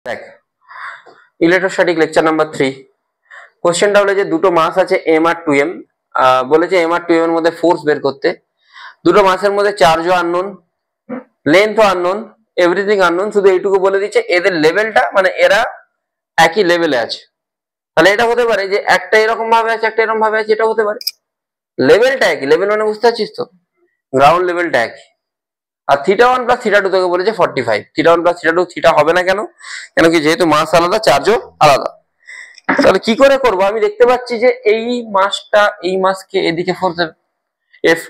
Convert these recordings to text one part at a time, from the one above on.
দেখ electrostatic lecture number 3। কোশ্চেনটা হলো যে দুটো মাস আছে m আর 2m, বলেছে m আর 2m এর মধ্যে ফোর্স বের করতে। দুটো মাসের মধ্যে চার্জও আননোন, লেন্থও আননোন, এভরিথিং আননোন, শুধু এইটুকু বলে দিচ্ছে এদের লেভেলটা মানে এরা একই লেভেলে আছে। তাহলে এটা হতে পারে যে একটা এরকম ভাবে আছে একটা এরকম ভাবে আছে, এটা হতে পারে। লেভেলটা একই, লেভেল মানে বুঝতে পারছিস তো, গ্রাউন্ড লেভেলটা একই। আর θ1 প্লাস θ2 তোকে বলেছে 45। θ1 প্লাস θ2 থিটা হবে না কেন? কেন কি যেহেতু মাস আলাদা চার্জও আলাদা। তাহলে কি করে করব? আমি দেখতে পাচ্ছি যে এই মাসকে এদিকে ফোর্স দেবে এফ,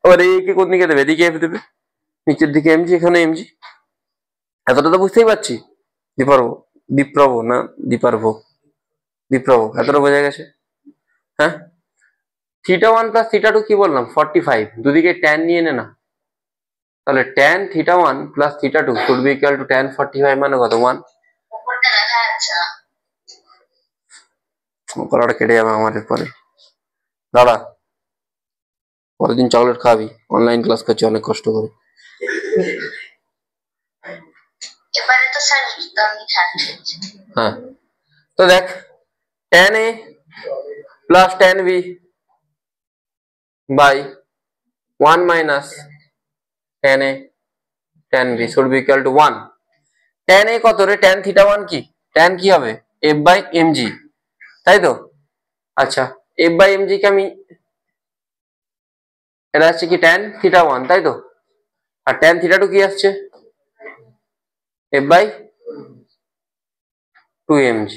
এবার এই কে কোন দিকে দেবে? এদিকে এফ দেবে, নিচের দিকে এমজি, এখানে এমজি। এতটা তো বুঝতেই পারছি। দীপ্রভ না দীপ্রভ, এতটা বোঝা গেছে? হ্যাঁ, θ1 প্লাস θ2 কি বললাম? 45। দুদিকে ট্যান নিয়ে নে না, তাহলে tan θ1 plus θ2 should be equal to tan 45 মানে কত? 1। কলাটা কেটে যাবে আমাদের পরে। দাঁড়া, পরের দিন চকলেট খাবি, অনলাইন ক্লাস করছি অনেক কষ্ট করে। হ্যাঁ, তো দেখ tan a plus tan b by 1 minus tan a tan b should be equal to 1। tan a কত রে? tan θ1 কি? tan কি হবে? f বাই mg, তাই তো? আচ্ছা, f বাই mg কে আমি, এটা আসছে কি tan θ1, তাই তো? আর tan θ2 কি আসছে? f বাই 2mg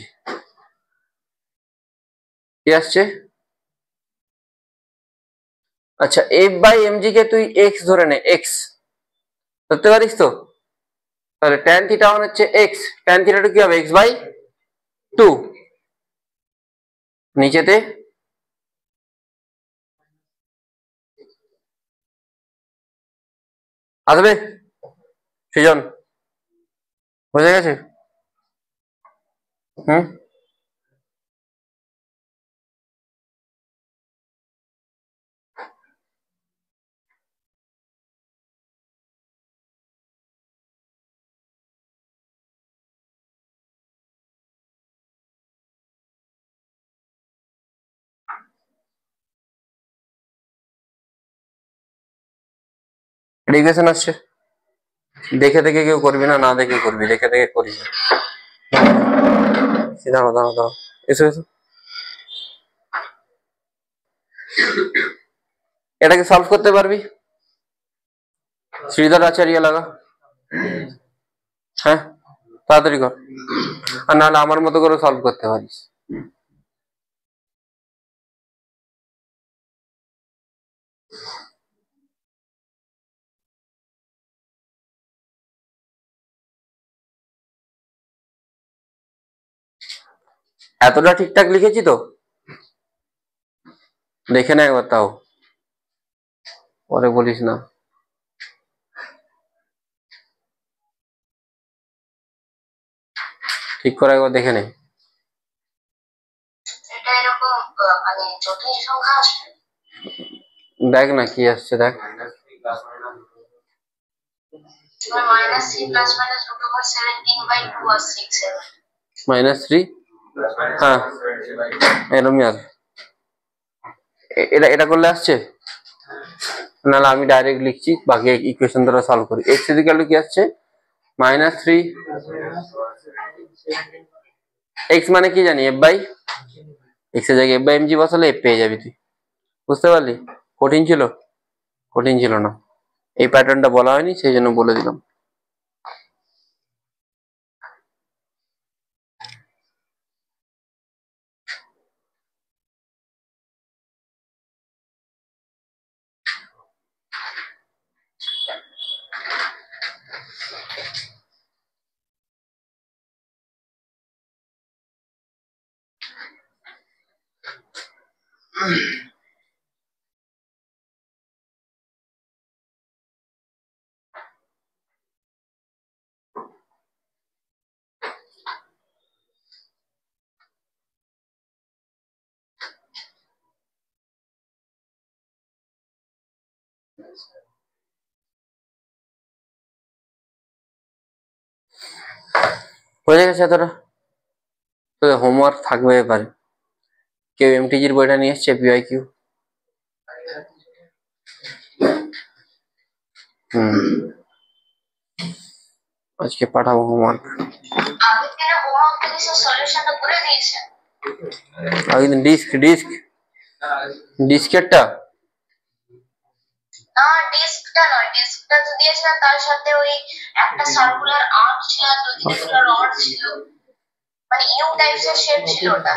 কি আসছে? আচ্ছা, f বাই mg কে তুই x ধরে নে, x ধরতে পারিস তো? তাহলে tan θ1 হচ্ছে x, tan θ2 কি হবে? x by 2। নিচেতে আসবে সৃজন, বোঝা গেছে? হুম, রিগ্রেশন আসছে। দেখে দেখে কেউ করবি না, না দেখে করবি, দেখে দেখে করিস। দাঁড়াও দাঁড়াও দাঁড়াও, এসো এসো, এটাকে সলভ করতে পারবি? শ্রীধর আচার্য লাগা, হ্যাঁ তাড়াতাড়ি কর, আর নাহলে আমার মতো করে সলভ করতে পারিস। এতটা ঠিকঠাক লিখেছি তো? দেখে না একবার, তাও পরে বলিস না। ঠিক করে একবার দেখে নে। দেখ না কি আসছে, দেখ। -3, হ্যাঁ এরমই আসবে। এটা করলে আসছে, নাহলে আমি ডাইরেক্ট লিখছি, বাকি ইকুয়েশন দ্বারা সলভ করি। x ইকুয়াল টু কি আসছে? -3, x মানে কি জানি? f বাই, x এর জায়গায় f বাই mg বসালে f পেয়ে যাবি তুই। বুঝতে পারলি? কঠিন ছিল? কঠিন ছিল না, এই প্যাটার্নটা বলা হয়নি সেই জন্য বলে দিলাম। হয়ে গেছে এতটা? তোদের হোমওয়ার্ক থাকবে এবারে। কেউ এমটিজির বইটা নিয়ে এসছে পিআইকিউ? আজকে পাঠাবো হোমওয়ার্ক। আগের দিন ডিস্কেরটা ডিস্কটা নয়, ডিস্কটা তো দিয়েছিলাম, তার সাথে ওই একটা সার্কুলার আর্ক ছিল আর দুটো রড ছিল, মানে ইউ টাইপসের শেপ ছিল ওটা।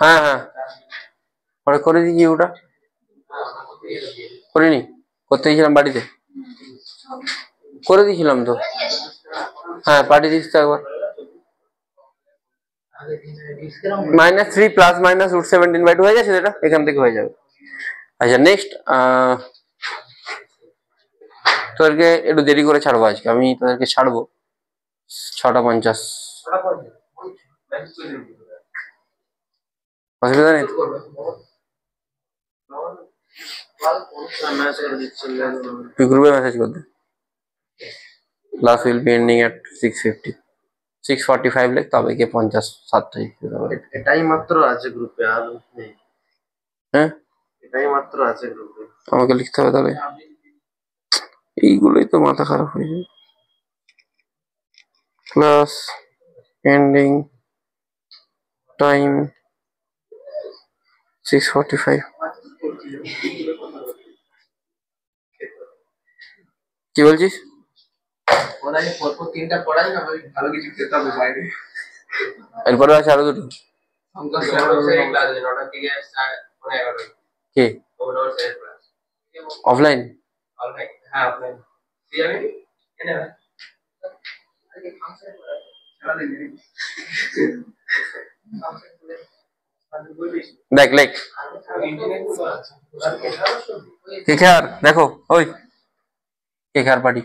হ্যাঁ হ্যাঁ, পরে করে দিয়েছি। ওটা করিনি, করতে দিয়েছিলাম বাড়িতে, করে দিয়েছিলাম তো। হ্যাঁ পাঠিয়ে দিস তো একবার। -3 প্লাস মাইনাস √17/2 হয়ে গেছে, এটা এখান থেকে হয়ে যাবে। আচ্ছা নেক্সট, তোদেরকে একটু দেরি করে ছাড়বো আজকে, আমি তোদেরকে ছাড়বো 6:50। অসুবিধা নেই? তুই গ্রুপে মেসেজ করতে। ক্লাস উইল বি এন্ডিং এট 6:50, 6:45 লেখ, তবে কি 50-60 এটাই মাত্র আছে গ্রুপে, আর নেই। হ্যাঁ এটাই মাত্র আছে গ্রুপে, আমাকে লিখতে হবে তাহলে। এইগুলোই তো মাথা খারাপ হয়ে যায়। Class ending time 6:45। কি বলছিস? এরপরে আছে আরো দুটো। কে? অফলাইন? দেখ লেখ কেখার, দেখো ওই কেখার পার্টি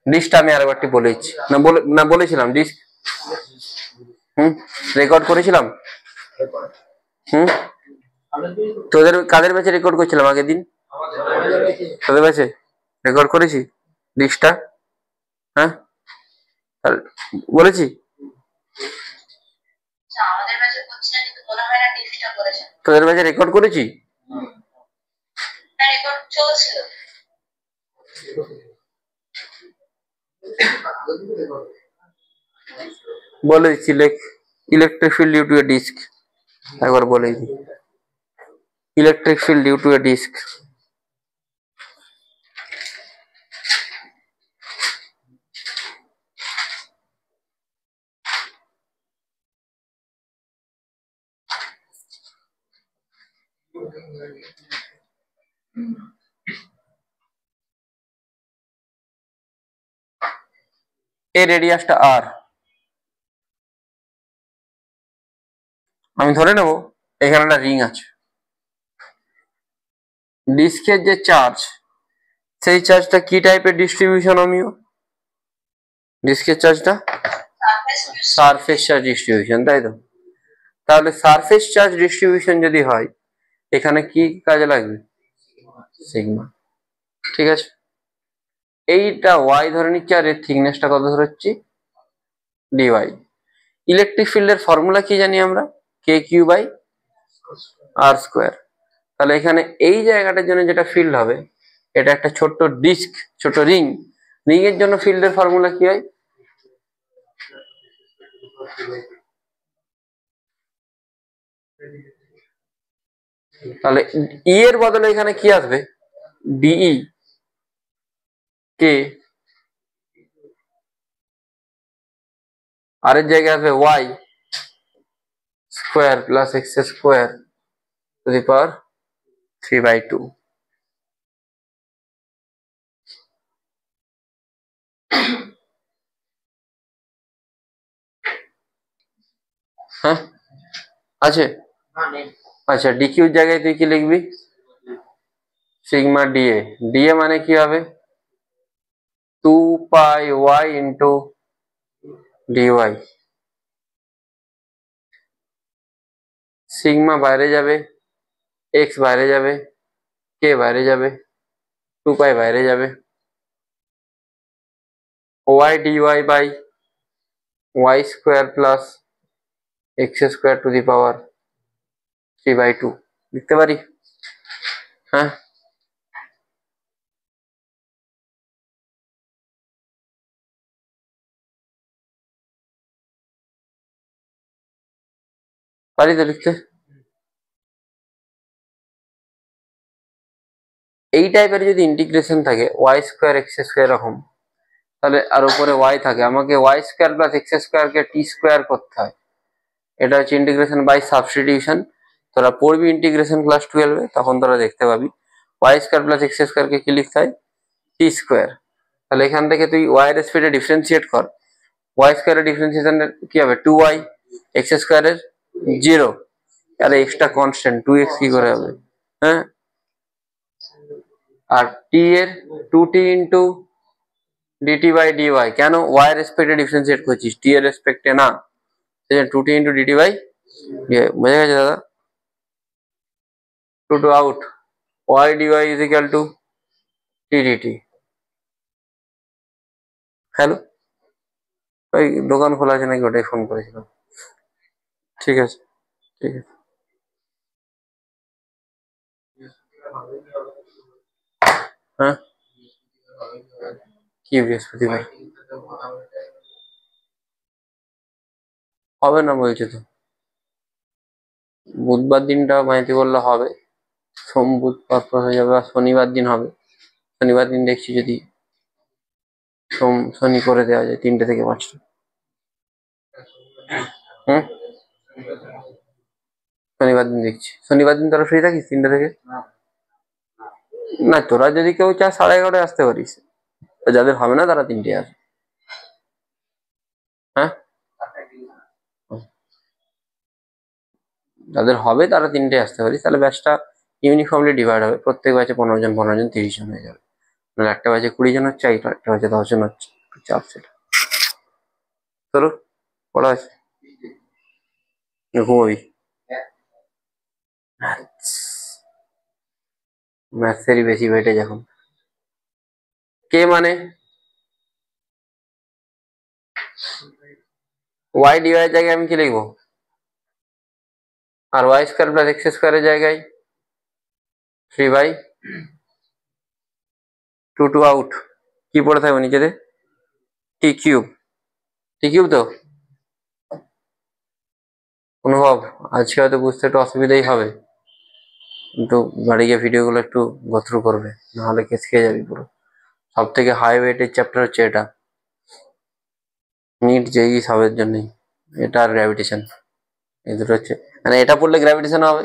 ডিসটা আমি আরেকবারটি বলেছি না বলেছিলাম ডিস। রেকর্ড করেছিলাম। তোদের কাদের ব্যাচে রেকর্ড করছিলাম আগের দিন? তোদের ব্যাচে রেকর্ড করেছি ডিসটা? হ্যাঁ বলেছি। তোদের ব্যাচে রেকর্ড করেছি? বলে দিচ্ছি, electric field due to a disc, একবার বলে দিই। Electric field due to a disc, এই রেডিয়াসটা আর, আমি ধরে নেব এখানে একটা রিং আছে। ডিস্কের যে চার্জ, সেই চার্জটা কি টাইপের ডিস্ট্রিবিউশন অমিও? ডিস্কের চার্জটা সারফেস চার্জ ডিস্ট্রিবিউশন, তাই তো? তাহলে সারফেস চার্জ ডিস্ট্রিবিউশন যদি হয়, এখানে কি কাজে লাগবে? সিগমা। ঠিক আছে, এইটা ওয়াই ধরে নিচ্ছি, আর এর থিকনেসটা কত ধরেছি? ডিওয়াই। ইলেকট্রিক ফিল্ডের ফর্মুলা কি জানি আমরা? কে কিউ বাই আর স্কোয়ার। তাহলে এখানে এই জায়গাটার জন্য যেটা ফিল্ড হবে, এটা একটা ছোট্ট ডিস্ক, ছোট রিং, রিং এর জন্য ফিল্ডের ফর্মুলা কি হয়? তাহলে ই এর বদলে এখানে কি আসবে? ডিই কে, আর এর জায়গায় আসবে Y square plus X square to the power 3/2। হ্যাঁ আছে। আচ্ছা ডিকিউর জায়গায় তুই কি লিখবি? Sigma DA. ডিএ মানে কি হবে? 2πy into dy. সিগমা বাইরে যাবে, এক্স বাইরে যাবে, কে বাইরে যাবে, 2π বাইরে যাবে, y dy by y square plus X square to the power 3/2 লিখতে পারি। হ্যাঁ, পারি তো লিখতে। এই টাইপের যদি ইন্টিগ্রেশন থাকে ওয়াই স্কোয়ার এক্স স্কোয়ার এরকম, তাহলে আর উপরে ওয়াই থাকে, আমাকে ওয়াই স্কোয়ার প্লাস এক্স স্কোয়ারকে টি স্কোয়ার করতে হয়। এটা হচ্ছে ইন্টিগ্রেশন বাই সাবস্টিটিউশন। তোরা পড়বি ইন্টিগ্রেশন ক্লাস 12-এ, তখন তোরা দেখতে পাবি ওয়াই স্কোয়ার প্লাস এক্স স্কোয়ারকে কি লিখতে হয়, টি স্কোয়ার। তাহলে এখান থেকে তুই ওয়াই এর রেসপেক্টে ডিফারেন্সিয়েট কর। ওয়াই স্কোয়ারের ডিফারেন্সিয়েশনের কি হবে, 2y, এক্স স্কোয়ারের 0, আর এক্সট্রা কনস্ট্যান্ট 2x কি করে হবে, হ্যাঁ। আর টি এর 2t into dt by dy, কেন ওয়াই এর রেসপেক্টে ডিফারেন্সিয়েট করছিস, টি এর রেসপেক্টে না, সেই 2t into dt by dy. বোঝা গেছে দাদা? 2 out, y dy is equal to t dt। Hello, ওই দোকান খোলা আছে নাকি, ওটাই ফোন করেছিলাম। ঠিক আছে, ঠিক আছে। হ্যাঁ, কি বৃহস্পতিবার হবে না বলছে তো, বুধবার দিনটা মাইতি বললে হবে, সোম বুধ পরপর হয়ে যাবে, আর শনিবার দিন হবে। শনিবার দিন দেখছি যদি শনি করে দেওয়া যায় 3টে থেকে 5টা। হুম, শনিবার দিন দেখছি। শনিবার দিন তোরা ফ্রি থাকিস 3টে থেকে? না, তোরা যদি কেউ চাস 11:30 আসতে পারিস, যাদের হবে না তারা 3টে আসে। হ্যাঁ, যাদের হবে তারা 3টে আসতে পারিস, তাহলে ব্যাচটা ইউনিফর্মলি ডিভাইড হবে, প্রত্যেক ব্যাচে 15 জন 15 জন 30 জন হয়ে যাবে। মানে একটা ব্যাচে 20 জন হচ্ছে, একটা ব্যাচে 10 জন হচ্ছে, চাপ সেটা। তোর পড়া আছে, ঘুমোবি? ম্যাথসেরই বেশি ওয়েটেজ এখন। কে মানে ওয়াই ডি ওয়াই জায়গায় আমি কি লিখবো, আর ওয়াই স্কোয়ার প্লাস এক্স স্কোয়ারের জায়গায় 3/2 আউট, কি পড়ে থাকবে নিচেতে, টি কিউব। টি কিউব তো অনুভব, আজকে হয়তো বুঝতে একটু অসুবিধাই হবে, কিন্তু বাড়ি গিয়ে ভিডিওগুলো একটু গোথ্রু করবে, নাহলে কেস খেয়ে যাবি পুরো। সব থেকে হাই ওয়েটের চ্যাপ্টার হচ্ছে এটা, নিট জেই সবের জন্যই, এটা আর গ্র্যাভিটেশন, এই দুটো হচ্ছে, মানে এটা পড়লে গ্র্যাভিটেশন হবে,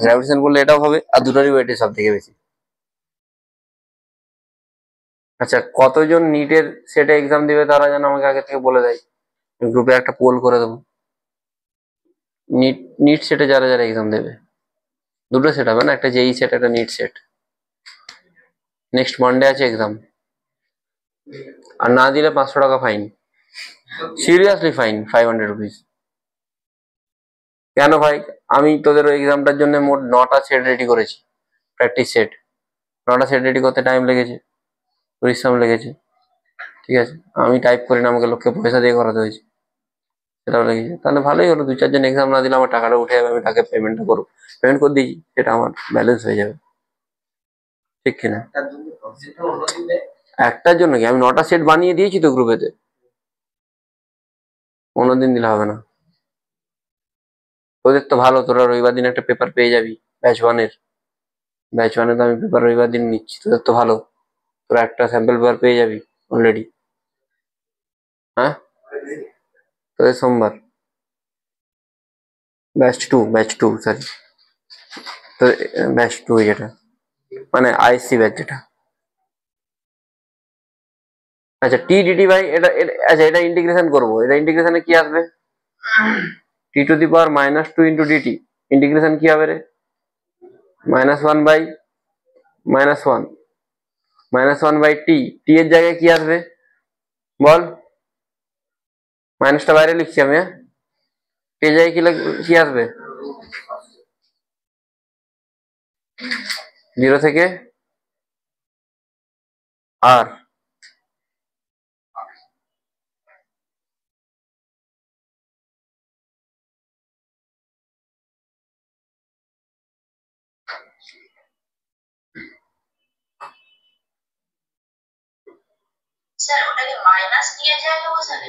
গ্র্যাভিটেশন পড়লে এটাও হবে, আর দুটোরই ওয়েটেজ সব থেকে বেশি। আচ্ছা, কতজন নিটের সেটে এক্সাম দিবে তারা যেন আমাকে আগে থেকে বলে দেয়, গ্রুপে একটা পোল করে দেবো। নিট নিট সেটে যারা যারা এক্সাম দেবে, দুটো সেট হবে না, একটা জেই সেট একটা নিট সেট। নেক্সট মানডে আছে এক্সাম, আর না দিলে 500 টাকা ফাইন, সিরিয়াসলি ফাইন, 500 রুপিস। কেন ভাই, আমি তোদের ওই এক্সামটার জন্য মোট 9টা সেট রেডি করেছি, প্র্যাকটিস সেট। 9টা সেট রেডি করতে টাইম লেগেছে, পরিশ্রম লেগেছে, ঠিক আছে। আমি টাইপ করি না, আমাকে লোককে পয়সা দিয়ে করাতে হয়েছে, সেটাও লেগেছে। তাহলে ভালোই হলো, 2-4 জন এক্সাম না দিলে আমার টাকাটা উঠে যাবে, আমি তাকে পেমেন্টটা করবো, পেমেন্ট করে দিই, সেটা আমার ব্যালেন্স হয়ে যাবে, ঠিক কিনা? একটার জন্য কি, আমি 9টা সেট বানিয়ে দিয়েছি তো গ্রুপেতে, 15 দিন দিলে হবে না। তোদের তো ভালো, তোরা রবিবার দিন একটা পেপার পেয়ে যাবি, ব্যাচ ওয়ানে তো আমি পেপার রবিবার দিন নিচ্ছি, তোদের তো ভালো, তোরা একটা স্যাম্পল পেপার পেয়ে যাবি অলরেডি। হ্যাঁ, তোদের সোমবার ব্যাচ টু সরি, তো ব্যাচ 2 যেটা মানে আইসি ব্যাচ যেটা। আচ্ছা, টি ডিটি বাই আচ্ছা এটা ইন্টিগ্রেশন করবো, এটা ইন্টিগ্রেশনে কি আসবে, T to the power -2 into DT, integration কি হবে রে, -1 বাই -1 -1 বাই টি, টি এর জায়গায় কি আসবে বল, মাইনাসটা বাইরে লিখছি আমি, হ্যাঁ, টি এর জায়গায় কি আসবে, 0 থেকে আর স্যার ওটাকে মাইনাস দিয়ে জায়গায় বসালে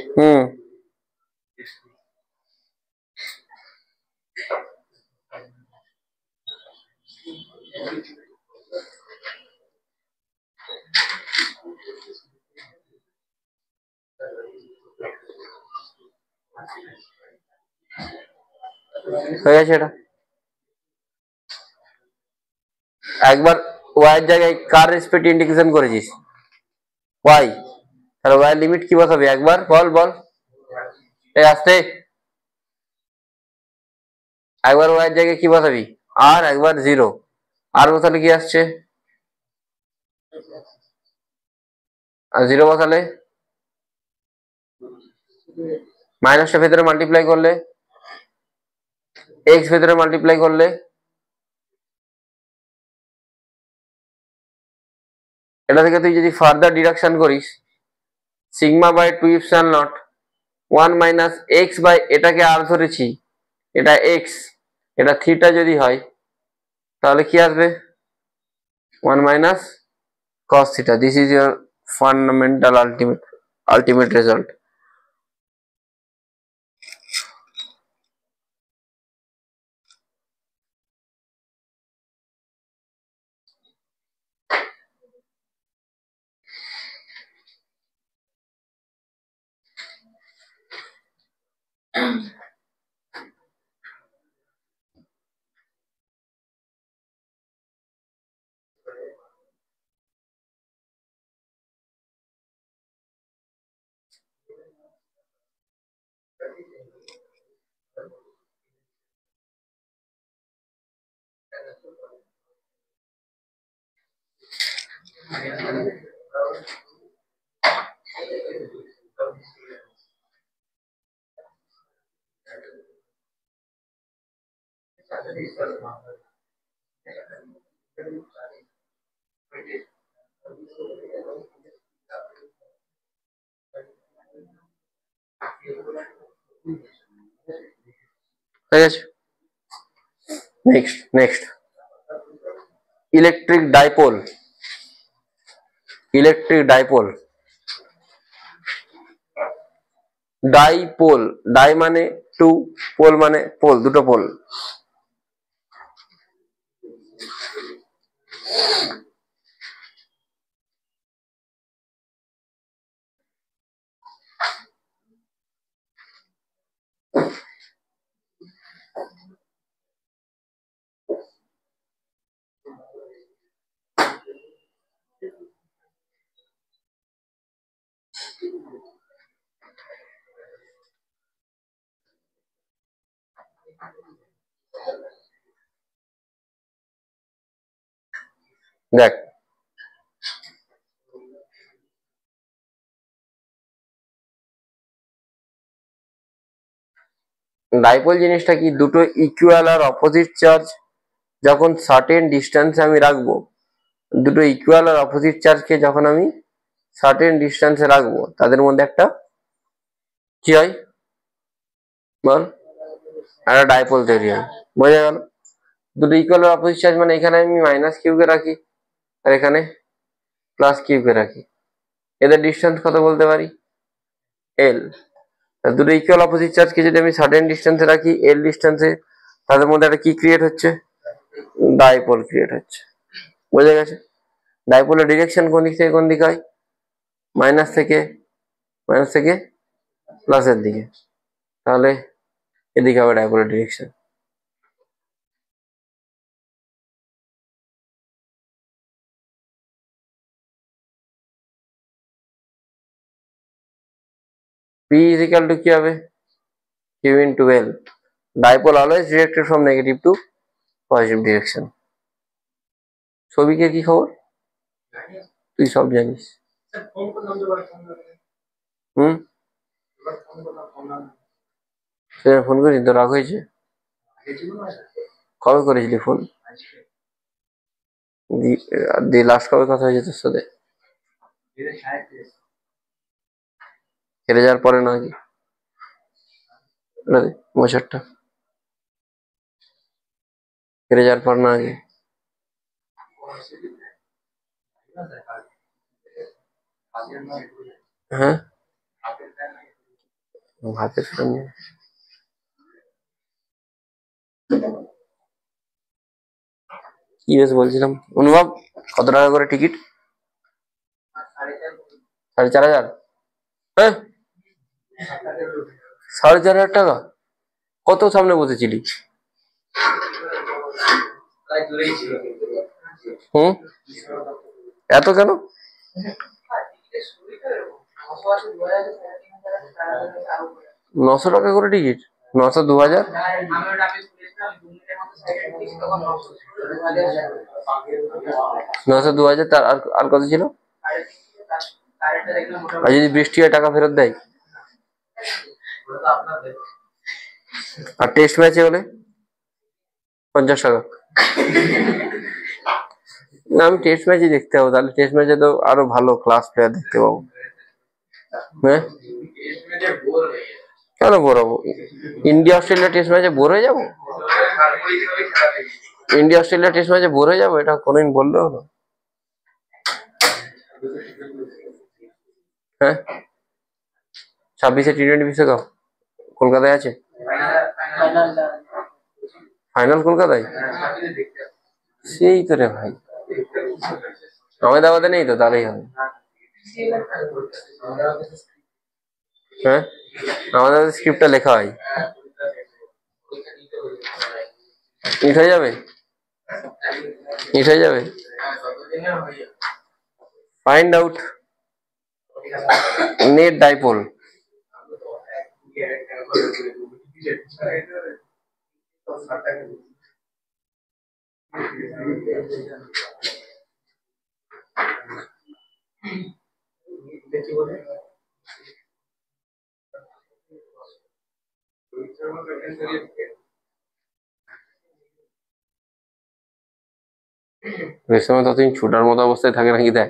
হয়ে গেছে এটা। একবার ওয়াই এর জায়গায় কার রেসপেক্ট ইন্টিগ্রেশন করেছিস? ওয়াই, তাহলে ওয়াই লিমিট কি বসাবি একবার বল বল, এই আসতে একবার ওয়াই এর জায়গায় কি বসাবি? আর একবার 0, আর বসালে কি আসছে? আর 0 বসালে মাইনাসটা ভেতরে মাল্টিপ্লাই করলে, এক্স ভেতরে মাল্টিপ্লাই করলে, এটা থেকে তুই যদি ফার্দার ডিডাকশন করিস, sigma by 2 epsilon not 1 minus x by, এটাকে আর ধরেছি, এটা এক্স, এটা থিটা যদি হয় তাহলে কি আসবে? 1 minus cos theta. This is your fundamental ultimate result. Next. Electric dipole. Dipole, di মানে 2, পোল মানে পোল, দুটো পোল। দেখ, ডাইপোল জিনিসটা কি? দুটো ইকুয়াল আর অপোজিট চার্জ যখন সার্টেন ডিস্টেন্সে আমি রাখবো, দুটো ইকুয়াল আর অপোজিট চার্জকে যখন আমি সার্টেন ডিস্টেন্সে রাখবো, তাদের মধ্যে একটা কি হয় বল? একটা ডাইপোল তৈরি হয়। বোঝা গেল? দুটো ইকুয়াল আর অপোজিট চার্জ মানে এখানে আমি মাইনাস কিউকে রাখি আর এখানে প্লাস কিউকে রাখি, এদের ডিস্টেন্স কত বলতে পারি? এল। দুটো ইকুয়াল অপোজিট চার্জকে যদি আমি সার্টেন ডিস্টেন্সে রাখি, এল ডিস্টেন্সে, তাদের মধ্যে একটা কি ক্রিয়েট হচ্ছে? ডাইপোল ক্রিয়েট হচ্ছে। বোঝা গেছে? ডাইপোলের ডিরেকশন কোন দিক থেকে কোন দিকে হয়? মাইনাস থেকে প্লাসের দিকে, তাহলে এদিকে হবে ডাইপোলের direction. P is equal to কি হবে? Q into L. Dipole always directed from negative to positive direction. ছবিকে কি খবর? তুই সব জানিস। ফোন করিস তো? রাগ হয়েছে? কবে করেছিলি ফোন? লাস্ট কবে কথা হয়েছে তোর সাথে? হেরে যাওয়ার পরে না কি? মোশারটা হেরে যাওয়ার পর না আগে? হ্যাঁ হাতের ফোন কি বেশ বলছিলাম অনুভব, কত টাকা করে টিকিট? 4,500। হ্যাঁ 4,500 টাকা? কত সামনে বসেছিলি? হুম, এত কেন? 900 টাকা করে টিকিট? 900, 2,000? 900, 2,000, তার আর আর কত ছিল? আর যদি বৃষ্টি হয় টাকা ফেরত দেয়? আর টেস্ট ম্যাচে হলে 50 টাকা? না আমি টেস্ট ম্যাচই দেখতে পাবো, তাহলে টেস্ট ম্যাচে তো আরো ভালো ক্লাস প্লেয়ার দেখতে পাবো। হ্যাঁ কেন বোর হবো? ইন্ডিয়া অস্ট্রেলিয়া টেস্ট ম্যাচে বোর হয়ে যাবো? ইন্ডিয়া অস্ট্রেলিয়া টেস্ট ম্যাচে বোর হয়ে যাবো, এটা কোনোদিন বললে হলো? হ্যাঁ 26-এ টি-20 বিশ্বকাপ কলকাতায় আছে, ফাইনাল কলকাতায়? সেই তো রে ভাই, আহমেদাবাদে নেই তো, তাহলেই হবে। হ্যাঁ আমাদের স্ক্রিপ্টটা লেখা হয়, ইট হয়ে যাবে, ইট হয়ে যাবে। Find out net dipole. ওই সময় ততদিন ছুটার মতো অবস্থায় থাকে নাকি দেখ।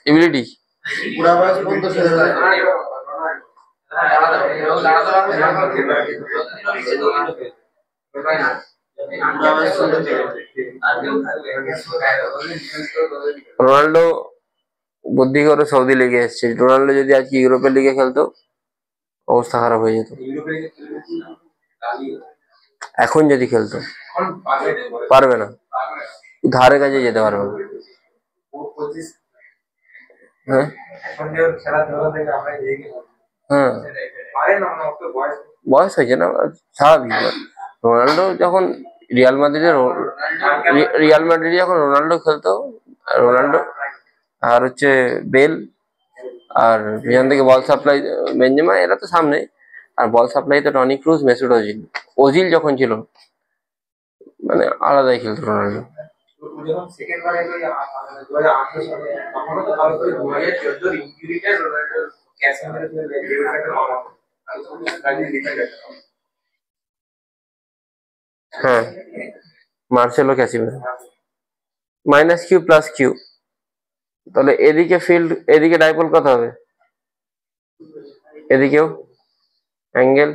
এবিলিটি রোনাল্ডো বুদ্ধি করে সৌদি লিগে এসছে, রোনাল্ডো যদি আজকে ইউরোপের লিগে খেলতো অবস্থা খারাপ হয়ে যেত। এখন যদি খেলতো পারবে না, ধারে কাছে যেতে পারবে না। হ্যাঁ হ্যাঁ বয়স হয়েছে না, স্বাভাবিক। রোনাল্ডো যখন রিয়াল মাদ্রিদে যখন রোনাল্ডো খেলতো, রোনাল্ডো আর হচ্ছে বেল, আর পিছন থেকে বল সাপ্লাই বেনজেমা, এরা তো সামনে, আর বল সাপ্লাই তো Toni Kroos, Mesut Ozil. Ozil যখন ছিল মানে আলাদাই খেলতো রোনাল্ডো। হ্যাঁ Marcelo Casemiro, minus Q plus q, তাহলে এদিকে ফিল্ড, এদিকে ডাইপোল কত হবে, এদিকেও অ্যাঙ্গেল,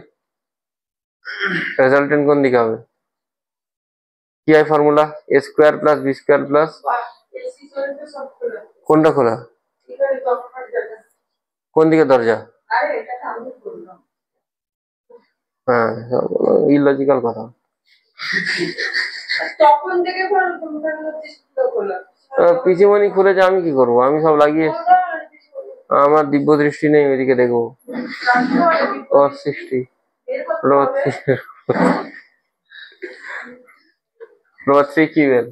রেজাল্টেন্ট কোন দিকে হবে? কি হয় formula? A square plus B square plus, কোনটা খোলা? কোন দিকে দরজা? হ্যাঁ ইলজিক্যাল কথা। পিসিমণি খুলেছে, আমি কি করবো? আমি সব লাগিয়ে, আমার দিব্য দৃষ্টি নেই, ওইদিকে দেখবো। 60 ফ্লোর 3 কি বেল?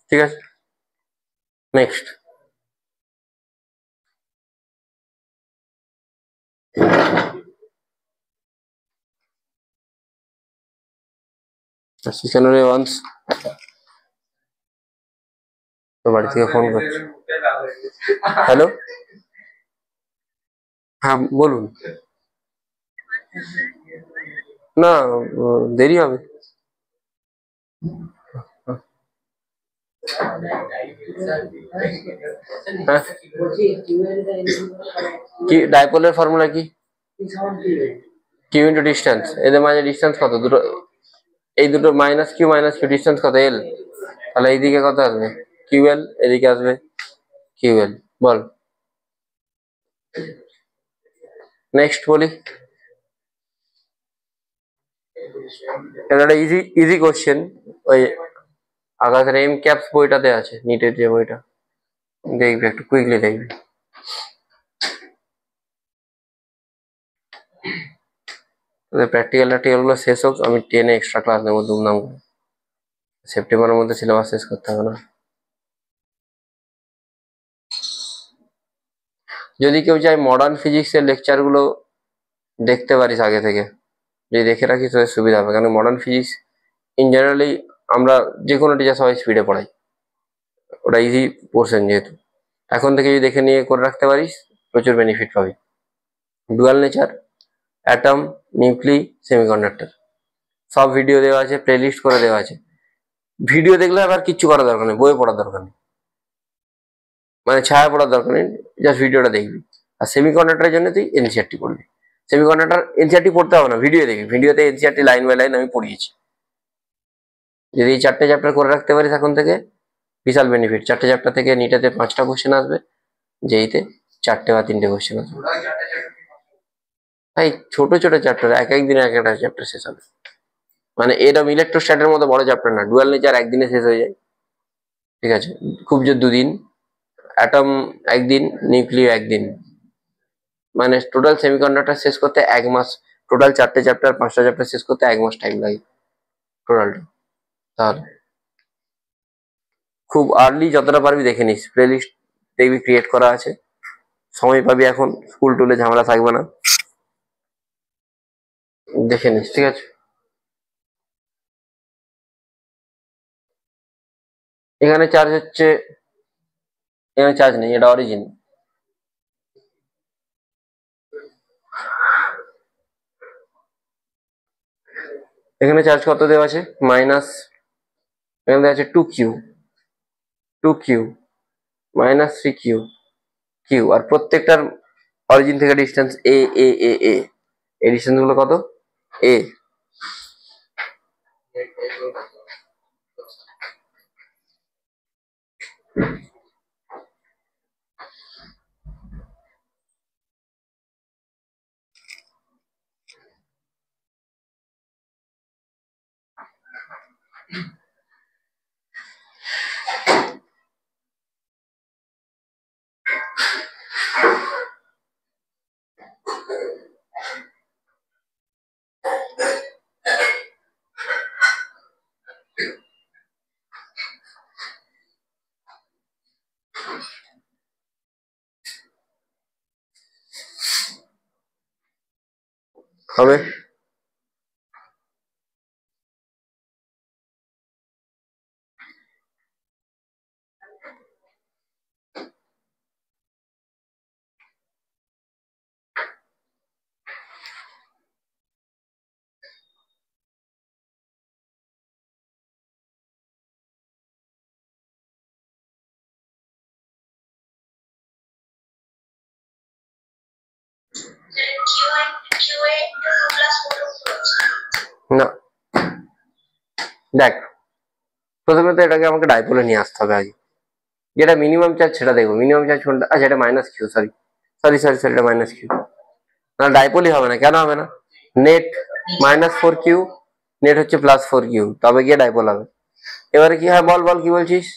ঠিক আছে নেক্সট। সেখানে ওয়ান্স তো বাড়ি থেকে ফোন করছে। হ্যালো, হ্যাঁ বলুন। না, দেরি হবে। হ্যাঁ, কি ডাইপোলের ফর্মুলা কি? Q into distance. এদের মাঝে ডিস্টেন্স কত? দুটো, এই দুটো মাইনাস কিউ ডিস্টেন্স কত? এল। তাহলে এইদিকে কত আসবে? কিউ এল, এদিকে আসবে কিউ এল। বল নেক্সট বলি। এটা ইজি ইজি কোশ্চেন, ওই আকাশের এম ক্যাপস বইটাতে আছে, নিটের যে বইটা, দেখবি একটু কুইকলি দেখবি। প্র্যাকটিক্যালটা টিক্যালগুলো শেষ হোক, আমি 10-এ এক্সট্রা ক্লাস নেবো দুমদাম করে। সেপ্টেম্বরের মধ্যে সিলেবাস শেষ করতে হবে না। যদি কেউ চায় মডার্ন ফিজিক্সের লেকচারগুলো দেখতে পারিস আগে থেকে, যদি দেখে রাখিস তাহলে সুবিধা হবে। কারণ মডার্ন ফিজিক্স ইন জেনারেলি আমরা যে কোনো টিচার সবাই স্পিডে পড়াই, ওটা ইজি পোর্শন যেহেতু। এখন থেকে যদি দেখে নিয়ে করে রাখতে পারিস প্রচুর বেনিফিট পাবি। Dual nature, atom, nuclei, semiconductor সব ভিডিও দেওয়া আছে, প্লেলিস্ট করে দেওয়া আছে। ভিডিও দেখলে আবার কিচ্ছু করার দরকার নেই, বই পড়ার দরকার নেই, মানে ছায়া পড়ার দরকার নেই, জাস্ট ভিডিওটা দেখবি। আর সেমিকন্ডাক্টরের জন্য তুই এনসিআরটি পড়বি। সেমিকন্ডাক্টর এনসিআরটি পড়তে হবে না, ভিডিও দেখবি, ভিডিওতে এনসিআরটি লাইন বাই লাইন আমি পড়িয়েছি। যদি এই 4টে চ্যাপ্টার করে রাখতে পারিস এখন থেকে, বিশাল বেনিফিট। 4টে চ্যাপ্টার থেকে নিটেতে 5টা কোশ্চেন আসবে, যেইতে 4টে বা 3টে কোশ্চেন আসবে। ভাই ছোট ছোট চ্যাপ্টার, এক একদিনে এক একটা চ্যাপ্টার শেষ হবে। মানে এরকম ইলেকট্রোস্ট্যাটের মতো বড় চ্যাপ্টার না, ডুয়াল নেচার একদিনে শেষ হয়ে যায়, ঠিক আছে, খুব জোর 2 দিন, অ্যাটম একদিন, নিউক্লিও একদিন, মানে টোটাল সেমিকন্ডাক্টর শেষ করতে 1 মাস। টোটাল 4টে চ্যাপ্টার 5টা চ্যাপ্টার শেষ করতে 1 মাস টাইম লাগে টোটালটা। তাহলে খুব আর্লি যতটা পারবি দেখে নিস, প্লেলিস্ট দেখবি ক্রিয়েট করা আছে, সময় পাবি এখন, স্কুল টুলে ঝামেলা থাকবে না, দেখে নিস, ঠিক আছে। এখানে চার্জ হচ্ছে, এখানে চার্জ নেই, এটা অরিজিন। এখানে চার্জ কত দেওয়া আছে? মাইনাস, এখানে দেওয়া আছে 2Q, 2Q, -3Q, কিউ, আর প্রত্যেকটার অরিজিন থেকে ডিস্টেন্স এ এ এ এ, এই ডিস্টেন্স গুলো কত? এ। হবে না। দেখ, প্রথমে তো এটাকে আমাকে ডাইপোলে নিয়ে আসতে হবে আগে, যেটা মিনিমাম চার্জ সেটা দেখবো। মিনিমাম চার্জ কোনটা? আচ্ছা, এটা -Q, sorry sorry sorry sorry, এটা -Q। না, ডাইপোলই হবে না। কেন হবে না? নেট -4Q, নেট হচ্ছে +4Q, তবে গিয়ে ডাইপোল হবে। এবারে কি হয় বল বল, কি বলছিস?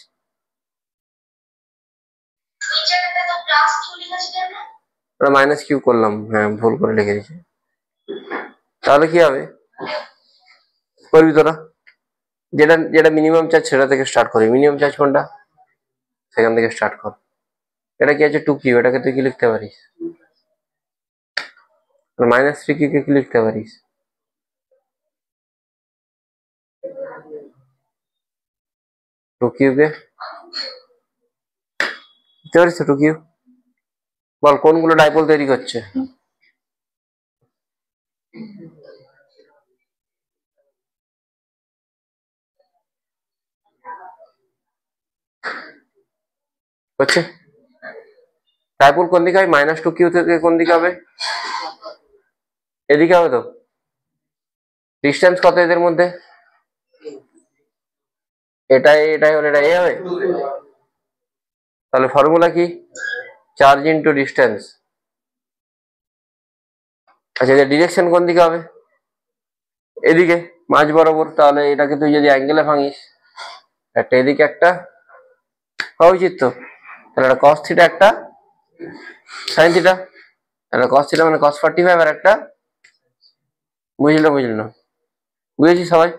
ওটা -Q করলাম, হ্যাঁ ভুল করে লিখে দিয়েছি। তাহলে কি হবে? করবি তোরা, যেটা যেটা মিনিমাম চার্জ সেটা থেকে স্টার্ট করি। মিনিমাম চার্জ কোনটা? সেখান থেকে স্টার্ট কর। এটা কি আছে? 2Q, এটাকে তুই কি লিখতে পারিস? -3Q কে কি লিখতে পারিস? 2Q কে লিখতে পারিস তো? 2Q বল, কোনগুলো ডাইপোল তৈরি করছে? হচ্ছে ডাইপোল কোন দিকে হয়? -2q থেকে কোন দিকে হবে? এদিকে হবে তো। ডিস্টেন্স কত এদের মধ্যে? এটাই এটাই হলে এটা এ হবে। তাহলে ফর্মুলা কি? Charge into distance. আচ্ছা, এদের ডিরেকশন কোন দিকে হবে? এদিকে, মাঝ বরাবর। তাহলে এটাকে তুই যদি অ্যাঙ্গেলে ভাঙিস, একটা এদিকে একটা হওয়া উচিত তো। তাহলে একটা cos থিটা, একটা sin থিটা। একটা cos থিটা মানে cos 45, আর একটা বুঝলি না? বুঝেছি সবাই?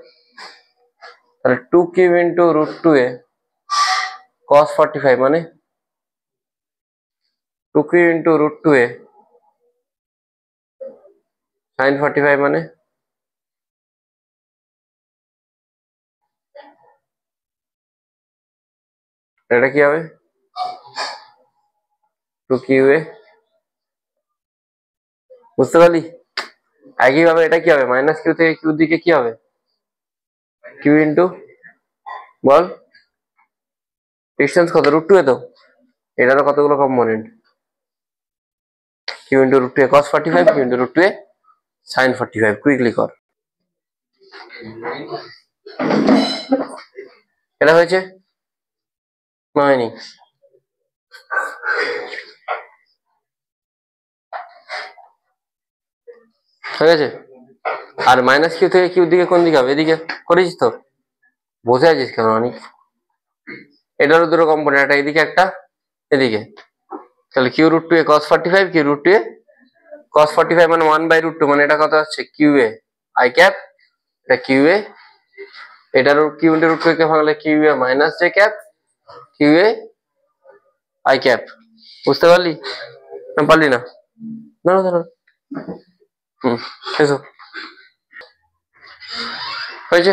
তাহলে 2q ইন্টু √2a cos 45 মানে 2q ইন্টু √2a sin 45 মানে এটা কি হবে? 2qa। বুঝতে পারলি? একইভাবে এটা কি হবে? -q থেকে q দিকে কি হবে? q ইন্টু, বল, ডিস্টেন্স কত? √2a তো। এটারও কতগুলো component? q into √2a cos 45, q into √2a sin 45। Quickly কর। এটা হয়েছে না হয়নি? ঠিক আছে। আর -q থেকে q দিকে কোন দিকে হবে? এদিকে। করেছিস তো? বসে আছিস কেন অনেক? এটারও দুটো কম্পোনেন্ট, একটা এদিকে একটা এদিকে। তাহলে q √2a cos 45, q √2a cos 45 মানে 1/√2, মানে এটা কত হচ্ছে? qa i ক্যাপ, এটা qa। এটার q ইন্টু √2a কে ভাঙলে qa minus j cap, qa i cap. বুঝতে পারলি? না পারলি না? না না না। এসো। হয়েছে?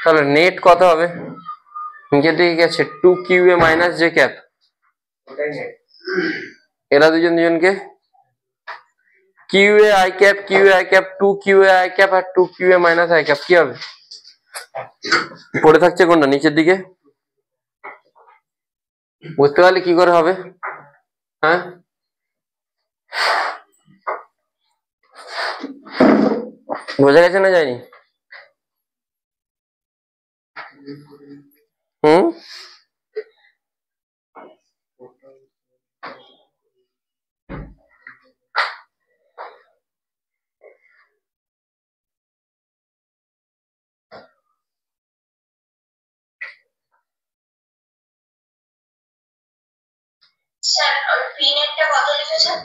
তাহলে নেট কত হবে? নিচের দিকে গেছে 2qa মাইনাস j ক্যাপ। এরা দুজনকে qa i cap, qa i cap, 2qa i cap আর 2qa মাইনাস i ক্যাপ কি হবে? পড়ে থাকছে কোনটা? নিচের দিকে। বুঝতে পারলি কি করে হবে? হ্যাঁ, বোঝা গেছে না যায়নি? হুম, স্যার পি নেটটা কত লিখেছেন?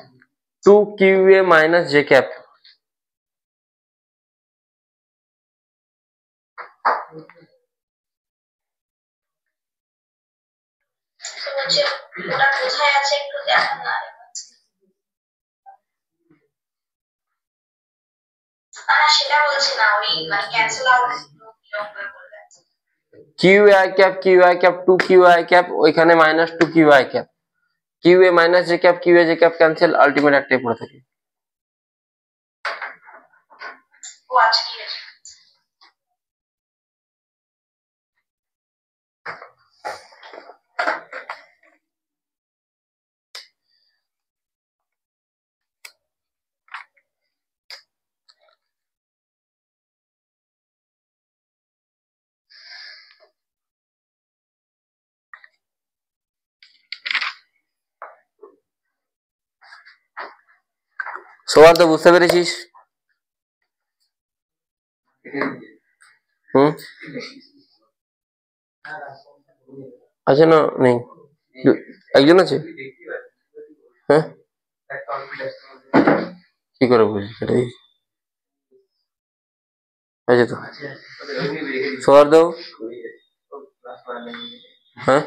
2qa minus j cap. বলছে ওটা কোথায় আছে একটু দেখান না। সেটা বলছি না, ওই মানে ক্যান্সেল আউট করবে। qa cap, qa cap, 2qa cap, ওইখানে -2qa cap. qa minus j cap, qa j cap cancel, ultimate একটাই পড়ে থাকে। ও আচ্ছা, ঠিক আছে। সবার তো বুঝতে পেরেছিস? হুম, আছে না? নেই? একজন আছে? হ্যাঁ, কি করে বুঝলি? আছে তো। সবার দাও। হ্যাঁ,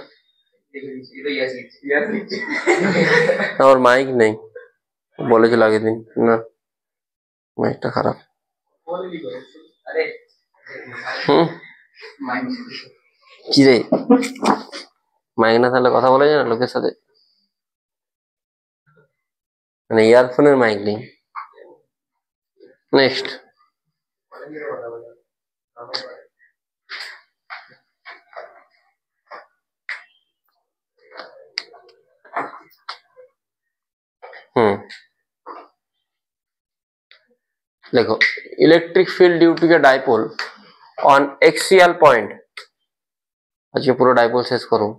আমার মাইক নেই, বলেছিল আগের দিন। না, মাইকটা খারাপ। হুম, কি রে, মাইক না থাকলে কথা বলা যায় না লোকের সাথে? মানে ইয়ারফোনের মাইক নেই। নেক্সট, देखो electric field due to dipole on axial point, अच्छा पूरा डाइपोल शेष करूं,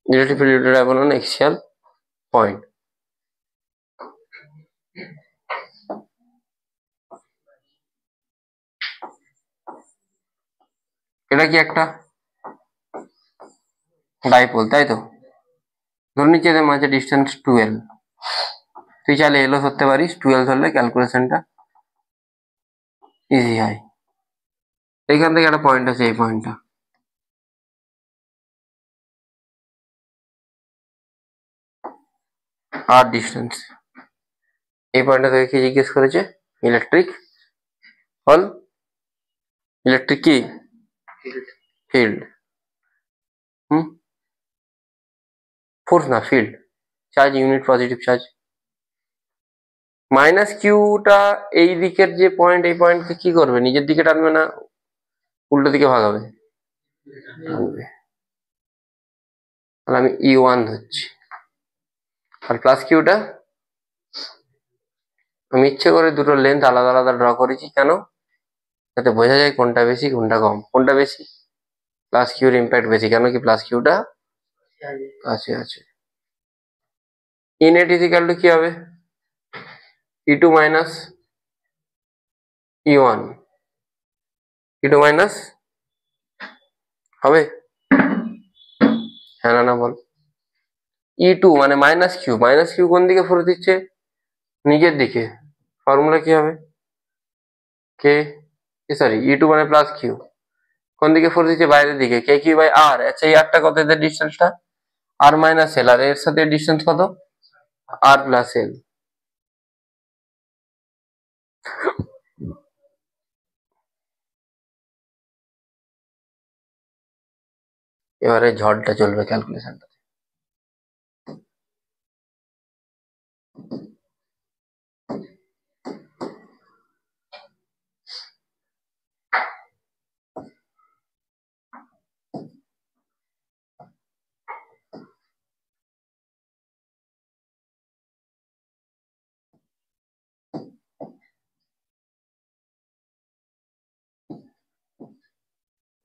electric field due to dipole on axial point. এটা কি একটা ডাইপোল, তাই তো? ধরে নিচ্ছি এদের মাঝে ডিস্টেন্স 12, তুই চাইলে এলও ধরতে পারিস, 12 ধরলে ক্যালকুলেশনটা ইজি হয়। এইখান থেকে একটা পয়েন্ট আছে, এই পয়েন্টটা, আর ডিস্টেন্স, এই পয়েন্টটা থেকে কি জিজ্ঞেস করেছে? ইলেকট্রিক হল, ইলেকট্রিক কি ফিল্ড, ফোর্স না field, charge unit positive charge. Minus কিউটা এই দিকের যে পয়েন্ট, এই পয়েন্টকে কি করবে? নিজের দিকে টানবে না উল্টো দিকে ভাগাবে? টানবে। তাহলে আমি E1 ধরছি। আর প্লাস কিউটা আমি ইচ্ছে করে দুটো লেন্থ আলাদা আলাদা ড্র করেছি, কেন? যাতে বোঝা যায় কোনটা বেশি কোনটা কম। কোনটা বেশি? প্লাস কিউর ইম্প্যাক্ট বেশি, কেন কি প্লাস কিউটা কাছে আছে। ইনেট ইজিক্যাল টু কি হবে? E2 minus E1, E2 minus হবে, হ্যাঁ না বল। E2 মানে মাইনাস কিউ, মাইনাস কিউ কোন দিকে ফোর্স দিচ্ছে? নিজের দিকে। ফর্মুলা কি হবে? কে সরি E2 মানে প্লাস কিউ, কোন দিকে ফোর্স দিচ্ছে? বাইরের দিকে, কে কিউ বাই আর। আচ্ছা এই আরটা কত, এদের ডিস্টেন্সটা আর মাইনাস এল, আর এর সাথে ডিস্টেন্স কত? আর প্লাস এল। এবারে ঝড়টা চলবে ক্যালকুলেশনটা।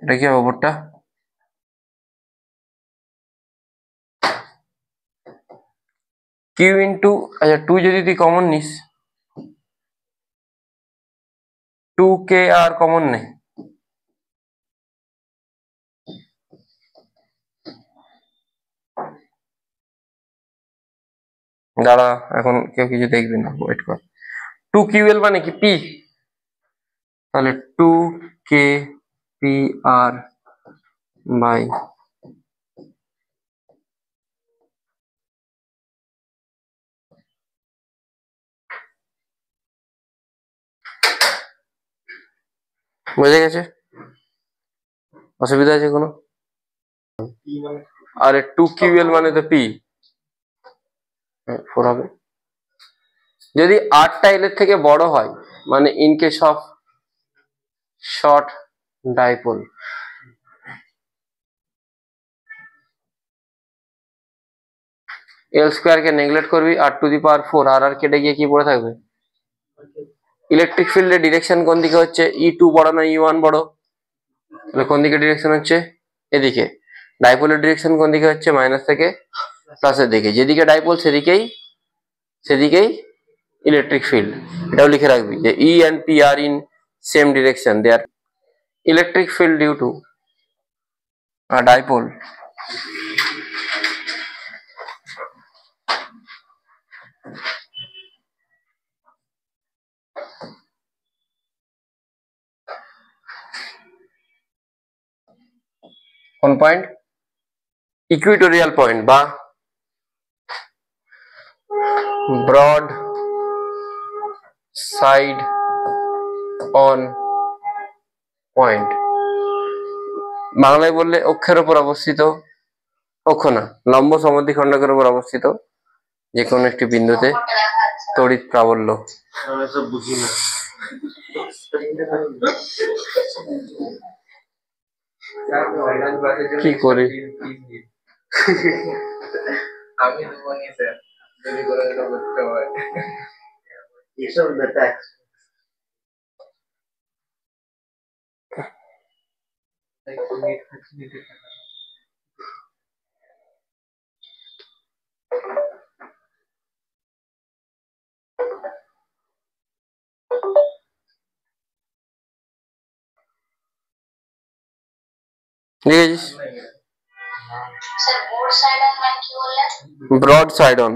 এটা কি হবে ওপরটা? কিউ ইন্টু, আচ্ছা 2 যদি তুই কমন নিস, 2 কে আর কমন নে, দাঁড়া এখন কেউ কিছু দেখবি না, ওয়েট কর। 2 কিউএল মানে কি পি, তাহলে 2 কে পি আর বাই বুঝে গেছে? অসুবিধা আছে কোনো? আরে 2 কিউএল মানে তো পি, 4 হবে। যদি আরটা এল এর থেকে বড় হয়, মানে in case of short dipole, L square K neglect করবি, আর টু দি পাওয়ার 4, আর আর কেটে গিয়ে কি পড়ে থাকবে? ইলেকট্রিক ফিল্ডের ডিরেকশন কোন দিকে হচ্ছে? E2 বড় না E1 বড়? তাহলে কোন দিকে ডিরেকশন হচ্ছে? এদিকে। ডাইপোলের ডিরেকশন কোন দিকে হচ্ছে? মাইনাস থেকে প্লাসের দিকে। যেদিকে ডাইপোল সেদিকেই ইলেকট্রিক ফিল্ড। এটাও লিখে রাখবি যে E and P are in same direction, they are electric field due to a dipole কোন পয়েন্ট? ইকুইটোরিয়াল পয়েন্ট বা ব্রড সাইড অন পয়েন্ট, বাংলায় বললে অক্ষের উপর অবস্থিত, অক্ষ না, লম্ব সমদ্বিখণ্ডকের উপর অবস্থিত যে কোনো একটি বিন্দুতে তড়িৎ প্রাবল্য। আমি সব বুঝি না। কি করি? আমি দেবনি স্যার, যদি করে করতে হয়। এসব ট্যাক্স লিখেছিস? স্যার বোর্ড সাইড অন মানে কি বললেন? Broad side on,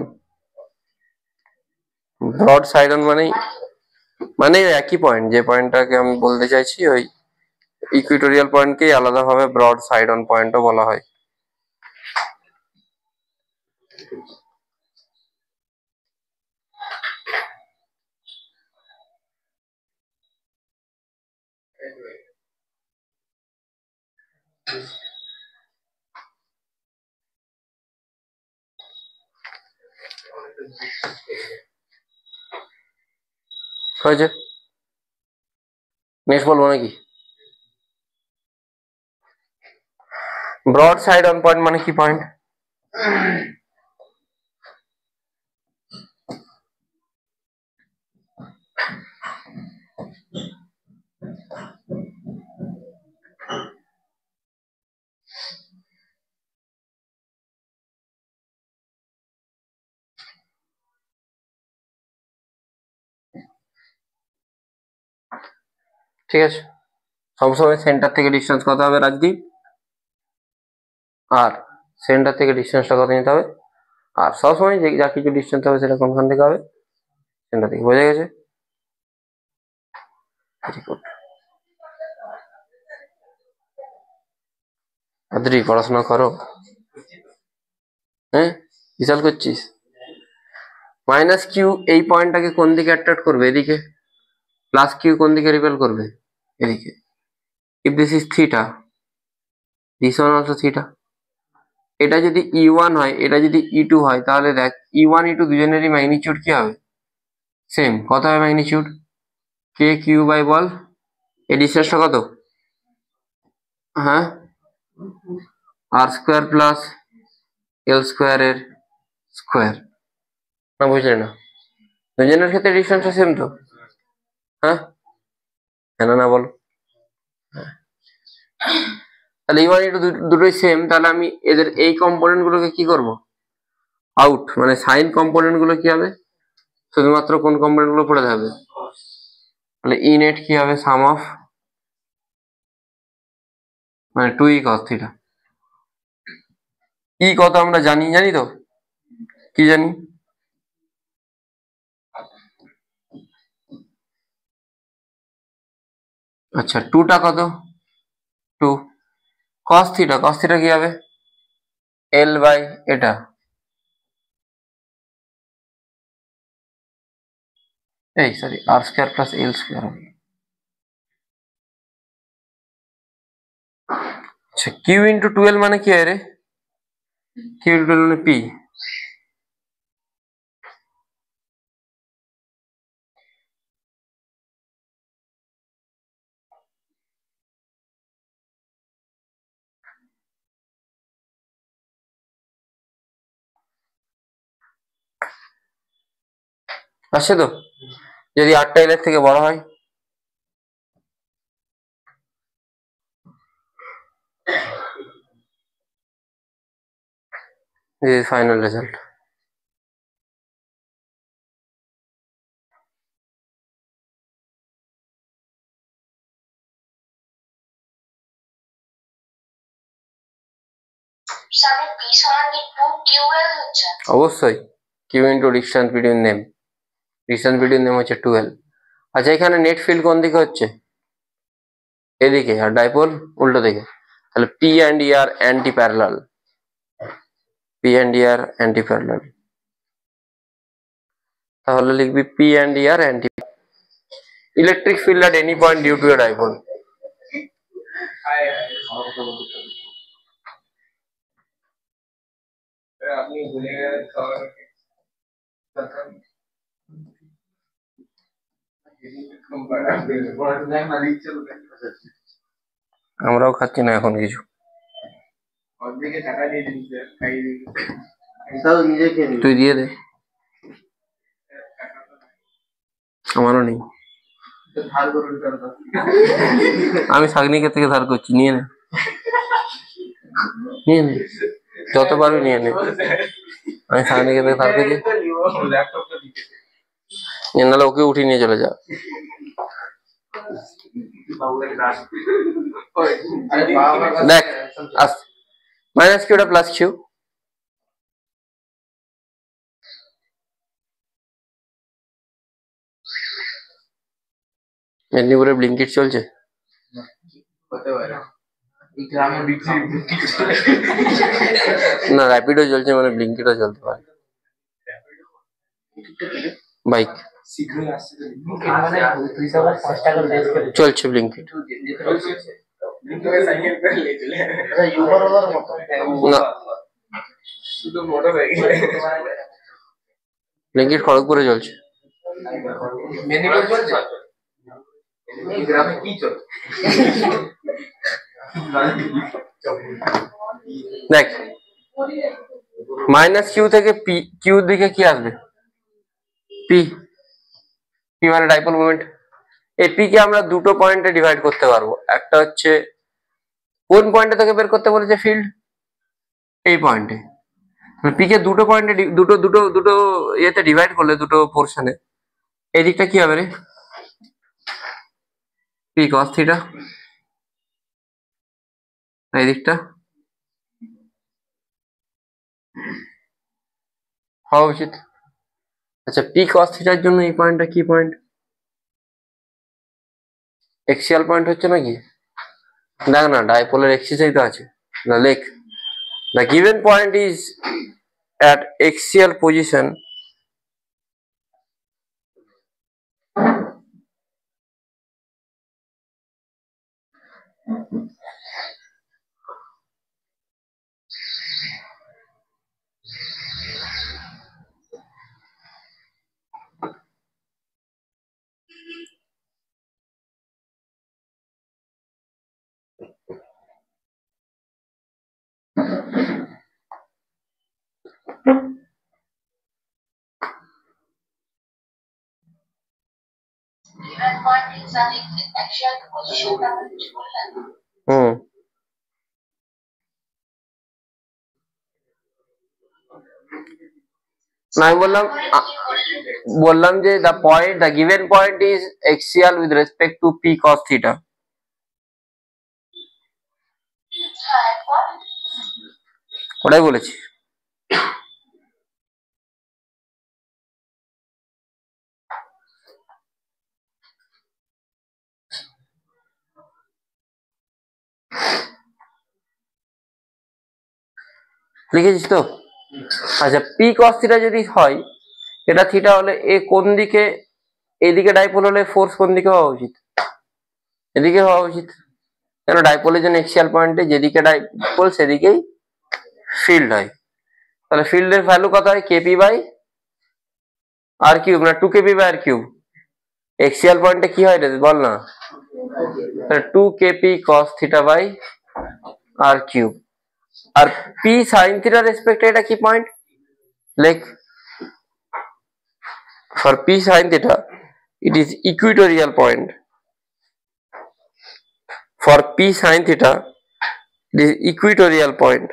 broad side on মানে একই পয়েন্ট, যে পয়েন্টটাকে আমি বলতে চাইছি ওই ইকুইটোরিয়াল পয়েন্টকেই আলাদাভাবে ব্রড সাইড অন পয়েন্টও বলা হয়। হয়েছে? নেক্সট বলবো নাকি? ব্রড সাইড অন পয়েন্ট মানে কি পয়েন্ট? ঠিক আছে, সবসময় সেন্টার থেকে ডিস্টেন্স কত হবে রাজদীপ? আর সেন্টার থেকে ডিস্টেন্সটা কত নিতে হবে? আর সবসময় যে যা কিছু ডিস্টেন্স হবে সেটা কোনখান থেকে হবে? সেন্টার থেকে। বোঝা গেছে? আদ্রি পড়াশোনা করো। হ্যাঁ, বিশাল করছিস। মাইনাস কিউ এই পয়েন্টটাকে কোন দিকে অ্যাট্রাক্ট করবে? এদিকে। প্লাস কিউ কোন দিকে রিপেল করবে? এদিকে। If this is theta, this one also theta. এটা যদি E1 হয়, এটা যদি E2 হয়, তাহলে দেখ E1 E2 দুজনেরই ম্যাগনিটিউড কি হবে? সেম। কত হবে ম্যাগনিটিউড? কে কিউ বাই বল এই ডিস্টেন্সটা কত? হ্যাঁ, আর স্কোয়ার প্লাস এল স্কোয়ার এর স্কোয়ার। না বুঝলে না? দুজনের ক্ষেত্রে ডিস্টেন্সটা সেম তো? হ্যাঁ, হ্যাঁ না বলো। তাহলে E1 E2 দুটোই সেম, তাহলে আমি এদের এই কম্পোনেন্ট গুলোকে কি করব? আউট, মানে সাইন কম্পোনেন্ট গুলো কি হবে? শুধুমাত্র কোন কম্পোনেন্ট গুলো পড়ে থাকবে? তাহলে ই নেট কি হবে? সাম অফ মানে 2e cos থিটা। ই কত আমরা জানি তো? কি জানি? আচ্ছা, 2টা কত? 2 cos থিটা কি হবে? এল বাই এটা, এই সরি আর স্কোয়ার প্লাস এল স্কোয়ার হবে। আচ্ছা, কিউ ইন্টু 12 মানে কি হয় রে? কিউ ইন্টু 12 মানে পি। আসছে তো? যদি 8টা এল এর থেকে বড় হয়, this is final result. Sir P সমান কি 2QL হচ্ছে? অবশ্যই q into distance between them, distance between them হচ্ছে 12। আচ্ছা, এখানে নেট ফিল্ড কোন দিকে হচ্ছে? এদিকে, আর ডাইপোল উল্টো দিকে। তাহলে P and E are anti-parallel. P and E are anti-parallel. তাহলে লিখবি P and E are anti. Electric field at any point due to a dipole. আপনি ভুলে গেলেন খাবার আমরাও খাচ্ছি না এখন কিছু। অর্ধেকে টাকা দিয়ে দিন স্যার, খাইয়ে দিন। তাও নিজে খেয়ে নিবি। তুই দিয়ে দে, আমারও নেই। ধার করুন স্যার। আমি শাগনিকে থেকে ধার করছি, নিয়ে নে, নিয়ে নে, যত পারবি নিয়ে নে। আমি শাগনিকে থেকে ধার করছি, ল্যাপটপটা দিতে নাহলে ওকে উঠিয়ে নিয়ে চলে যা। দেখ মাইনাস কিউটা প্লাস কিউ, মেদিনীপুরে ব্লিঙ্কিট চলছে। হতে পারে এই গ্রামে বিক্রি না র্যাপিডো চলছে, মানে ব্লিঙ্কিটও চলতে পারে। বাইক শীঘ্রই আসছে চলছে ব্লিঙ্কিট। সাইকেল করে নিয়ে চলে আচ্ছা ইউবার ওলার মতো। না শুধু মোটর সাইকেল ব্লিঙ্কিট খড়গপুরে চলছে। মেদিনীপুর চলছে, এই গ্রামে কি চলছে? দেখ মাইনাস কিউ থেকে পি, কিউ দিকে কি আসবে? পি, পি মানে ডাইপোল মোমেন্ট। এই পি কে আমরা দুটো পয়েন্টে ডিভাইড করতে পারবো। একটা হচ্ছে কোন পয়েন্টে থেকে বের করতে বলেছে ফিল্ড, এই পয়েন্টে। পি কে দুটো পয়েন্টে দুটো দুটো দুটো ইয়েতে ডিভাইড করলে, দুটো পোর্শনে, এই দিকটা কি হবে রে? পি কস থিটা, এই দিকটা হওয়া উচিত। আচ্ছা পি কস থিটার জন্য এই পয়েন্টটা কি পয়েন্ট? এক্সিয়াল পয়েন্ট হচ্ছে নাকি? দেখ না ডাইপোলের এক্সিসই তো আছে না, লেখ the given point is at axial position given point is an actual position তাহলে কিছু বললেন? না আমি বললাম যে the given point is axial with respect to p cos theta। হ্যাঁ এরপর ওটাই বলেছি। লিখেছিস তো? আচ্ছা পি কস থিটা যদি হয়, এটা থিটা হলে এ কোন দিকে, এদিকে ডাইপোল হলে ফোর্স কোন দিকে হওয়া উচিত? এদিকে হওয়া উচিত, কেন ডাইপোলের জন্য এক্সিয়াল পয়েন্টে যেদিকে ডাইপোল সেদিকেই ফিল্ড হয়। তাহলে ফিল্ডের ভ্যালু কত হয়? কেপি বাই আর কিউব, না 2 k p by r cube. Axial পয়েন্টে কি হয় রে বল না? 2 k p cos theta by r cube. আর পি সাইন থিটার রেসপেক্টে এটা কি পয়েন্ট? লেখ for p sine theta it is equatorial point. For p sin theta it is equatorial point.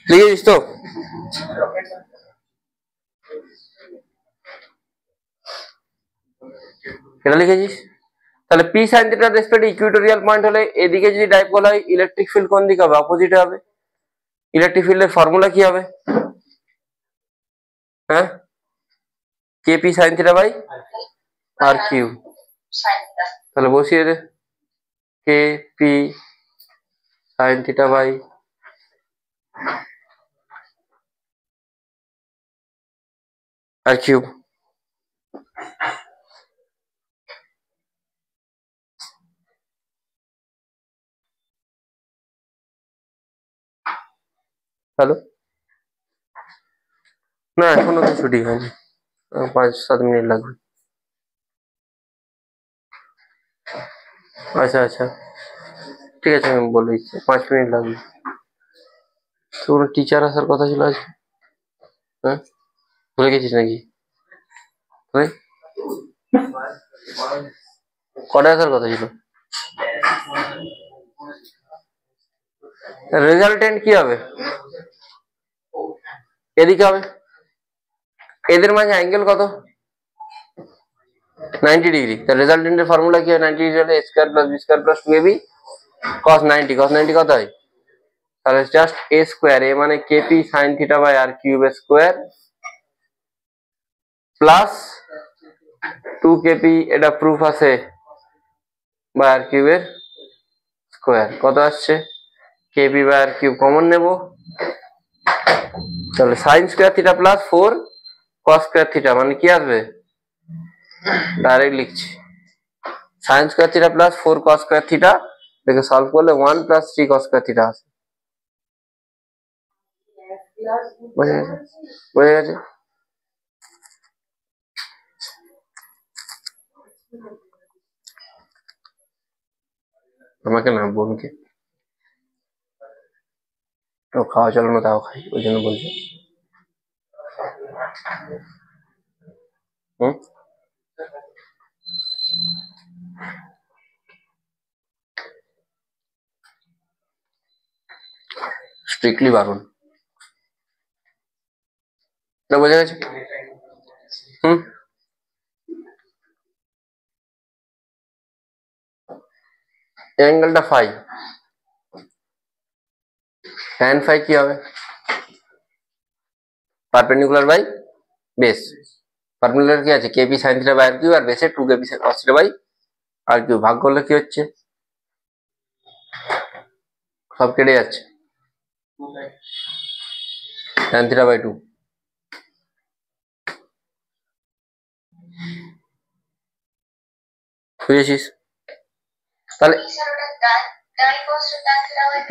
লিখেছিস তো? এটা লিখেছিস? তাহলে পি সাইন থিটার রেসপেক্টে ইকুইটোরিয়াল পয়েন্ট হলে এদিকে যদি ডাইপোল হয় ইলেকট্রিক ফিল্ড কোন দিকে হবে? অপোজিটে হবে। ইলেকট্রিক ফিল্ডের ফর্মুলা কি হবে? হ্যাঁ, KP sine theta by R Q. তাহলে বসিয়ে দে, KP sine theta by R Q. Hello, না এখনো তো ছুটি হয়নি, 5-7 মিনিট লাগবে। আচ্ছা আচ্ছা, ঠিক আছে, আমি বলে দিচ্ছি 5 মিনিট লাগবে। তোর টিচার আসার কথা ছিল আজ, হ্যাঁ ভুলে গেছিস নাকি? কটা আসার কথা ছিল? রেজাল্টেন্ট কি হবে? এদিকে হবে, এদের মাঝে অ্যাঙ্গেল কত? 90 ডিগ্রি। তার রেজাল্টেন্টের ফর্মুলা কি হয়? 90 ডিগ্রি হলে a square plus b square plus 2ab cos 90। cos 90 কত হয়? তাহলে জাস্ট a স্কয়ার, a মানে k p sine theta by r cube square plus 2kp, এটা প্রুফ আছে, বাই আর কিউবের স্কয়ার। কত আসছে? K p by r cube common নেব, তাহলে sine square theta plus 4 cos square theta মানে কি আসবে? ডাইরেক্ট লিখছি, sine square theta plus 4 cos square theta, দেখে সলভ করলে 1 প্লাস 3 cos স্কয়ার থিটা আসে। বুঝে গেছে? বুঝে গেছে? আমাকে না, বোনকে। ও খাওয়া চলো না, তাও খাই, ওই জন্য বলছি। হুম, স্ট্রিক্টলি বারণ। না, বোঝা গেছে? হুম, অ্যাঙ্গেলটা ফাই, tan ফাই কি হবে? Perpendicular by base. পারপেন্ডিকুলার কি আছে? KP sine theta by R Q, আর বেসে 2kp cos theta by R Q. ভাগ করলে কি হচ্ছে? সব কেটে যাচ্ছে, tan থিটা বাই 2। বুঝেছিস? তাহলে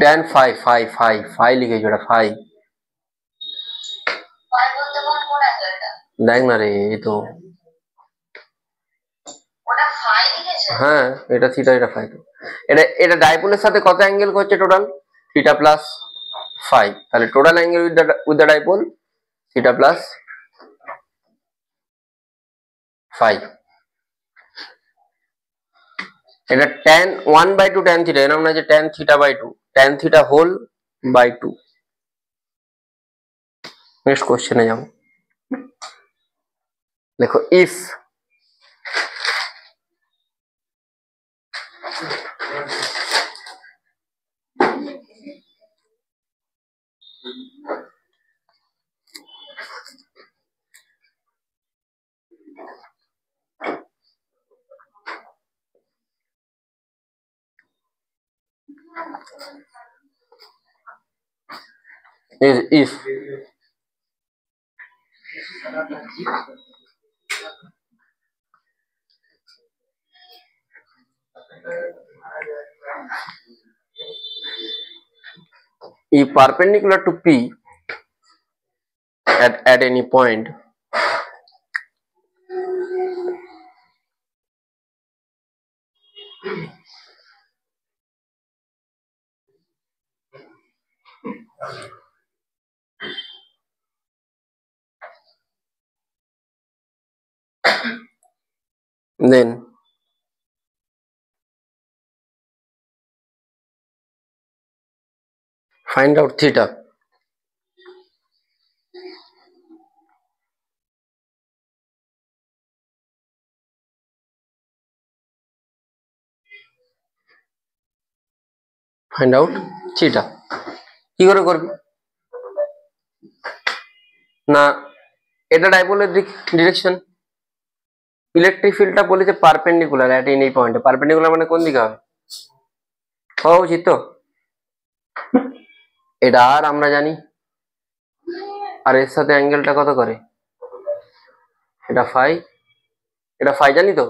tan phi, phi phi phi লিখেছি, ওটা ফাই। দেখ না রে, এই তো, হ্যাঁ এটা থিটা, এটা ফাই। এটা এটা ডাইপোলের সাথে কত অ্যাঙ্গেল করছে টোটাল? Theta plus phi. তাহলে total angle with the dipole theta plus phi. এটা tan 1/2 tan থিটা, এর নাম না যে tan theta by 2, tan theta whole by 2। Next কোশ্চেনে যাবো। দেখো, if if perpendicular to P at any point Then find out theta. Find out theta. কি করে করবি? না, এটা ডাইপোলের ডিরেকশন। ইলেকট্রিক ফিল্ডটা বলেছে পারপেন্ডিকুলার অ্যাট এনি পয়েন্টে। পারপেন্ডিকুলার মানে কোন দিকে হবে? হওয়া উচিত তো। এটা আর আমরা জানি, আর এর সাথে অ্যাঙ্গেলটা কত করে? এটা ফাই, এটা ফাই জানি তো।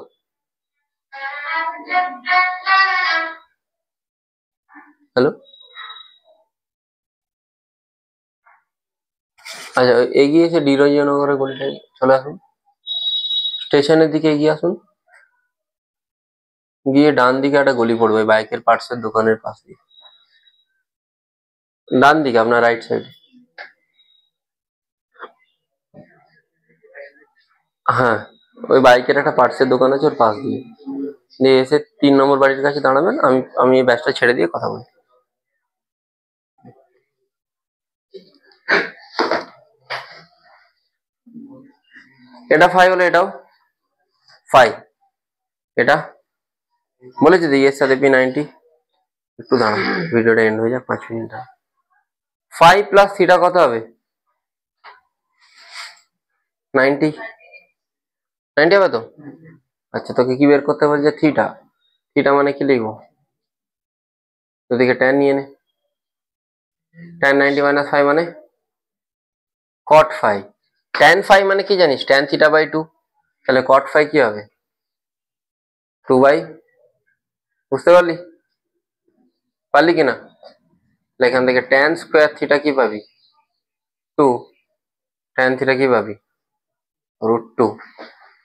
হ্যালো, আচ্ছা এগিয়ে এসে ডিরোজিনগরের গলিটায় চলে আসুন, স্টেশনের দিকে এগিয়ে আসুন, গিয়ে ডান দিকে একটা গলি পড়বে বাইকের পার্টসের দোকানের পাশ দিয়ে, ডান দিকে আপনার রাইট সাইডে। হ্যাঁ, ওই বাইকের একটা পার্টসের দোকান আছে ওর পাশ দিয়ে, দিয়ে এসে 3 নম্বর বাড়ির কাছে দাঁড়াবেন। আমি এই ব্যাচটা ছেড়ে দিয়ে কথা বলি। এটা ফাই হলে এটাও ফাই। এটা বলেছি যে এর সাথে P90। একটু দাঁড়ান, ভিডিওটা এন্ড হয়ে যাক 5 মিনিট। ফাই প্লাস থিটা কত হবে? 90 হবে তো। আচ্ছা, তোকে কি বের করতে বলছে? থিটা। থিটা মানে কি লিখবো? তোদিকে ট্যান নিয়ে নে। ট্যান 90 মাইনাস ফাই মানে কট ফাই। ট্যান ফাই মানে কি জানিস? Tan theta by 2। তাহলে কট ফাই কি হবে? 2 বাই, বুঝতে পারলি? পারলি কিনা? এখান থেকে ট্যান স্কোয়ার থিটা কি পাবি? 2। ট্যান থিটা কি পাবি? √2।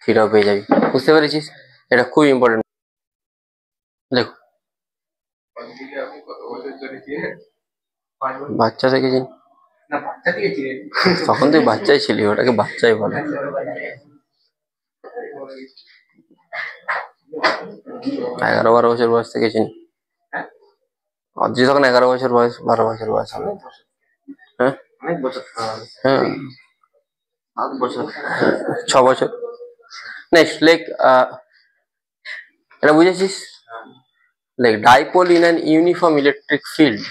থিটাও পেয়ে যাবি। বুঝতে পেরেছিস? এটা খুব ইম্পর্টেন্ট। দেখো, বাচ্চা থেকেছি তখন তুই বাচ্চাই ছিলি, ওটাকে বাচ্চাই বলে। 11-12 বছর বয়স থেকে চিনি। অদ্রি তখন 11 বছর বয়স, 12 বছর বয়স হবে। হ্যাঁ হ্যাঁ, 7 বছর 6 বছর। নেক্সট লেখ, এটা বুঝেছিস? লেখ dipole in an uniform electric field.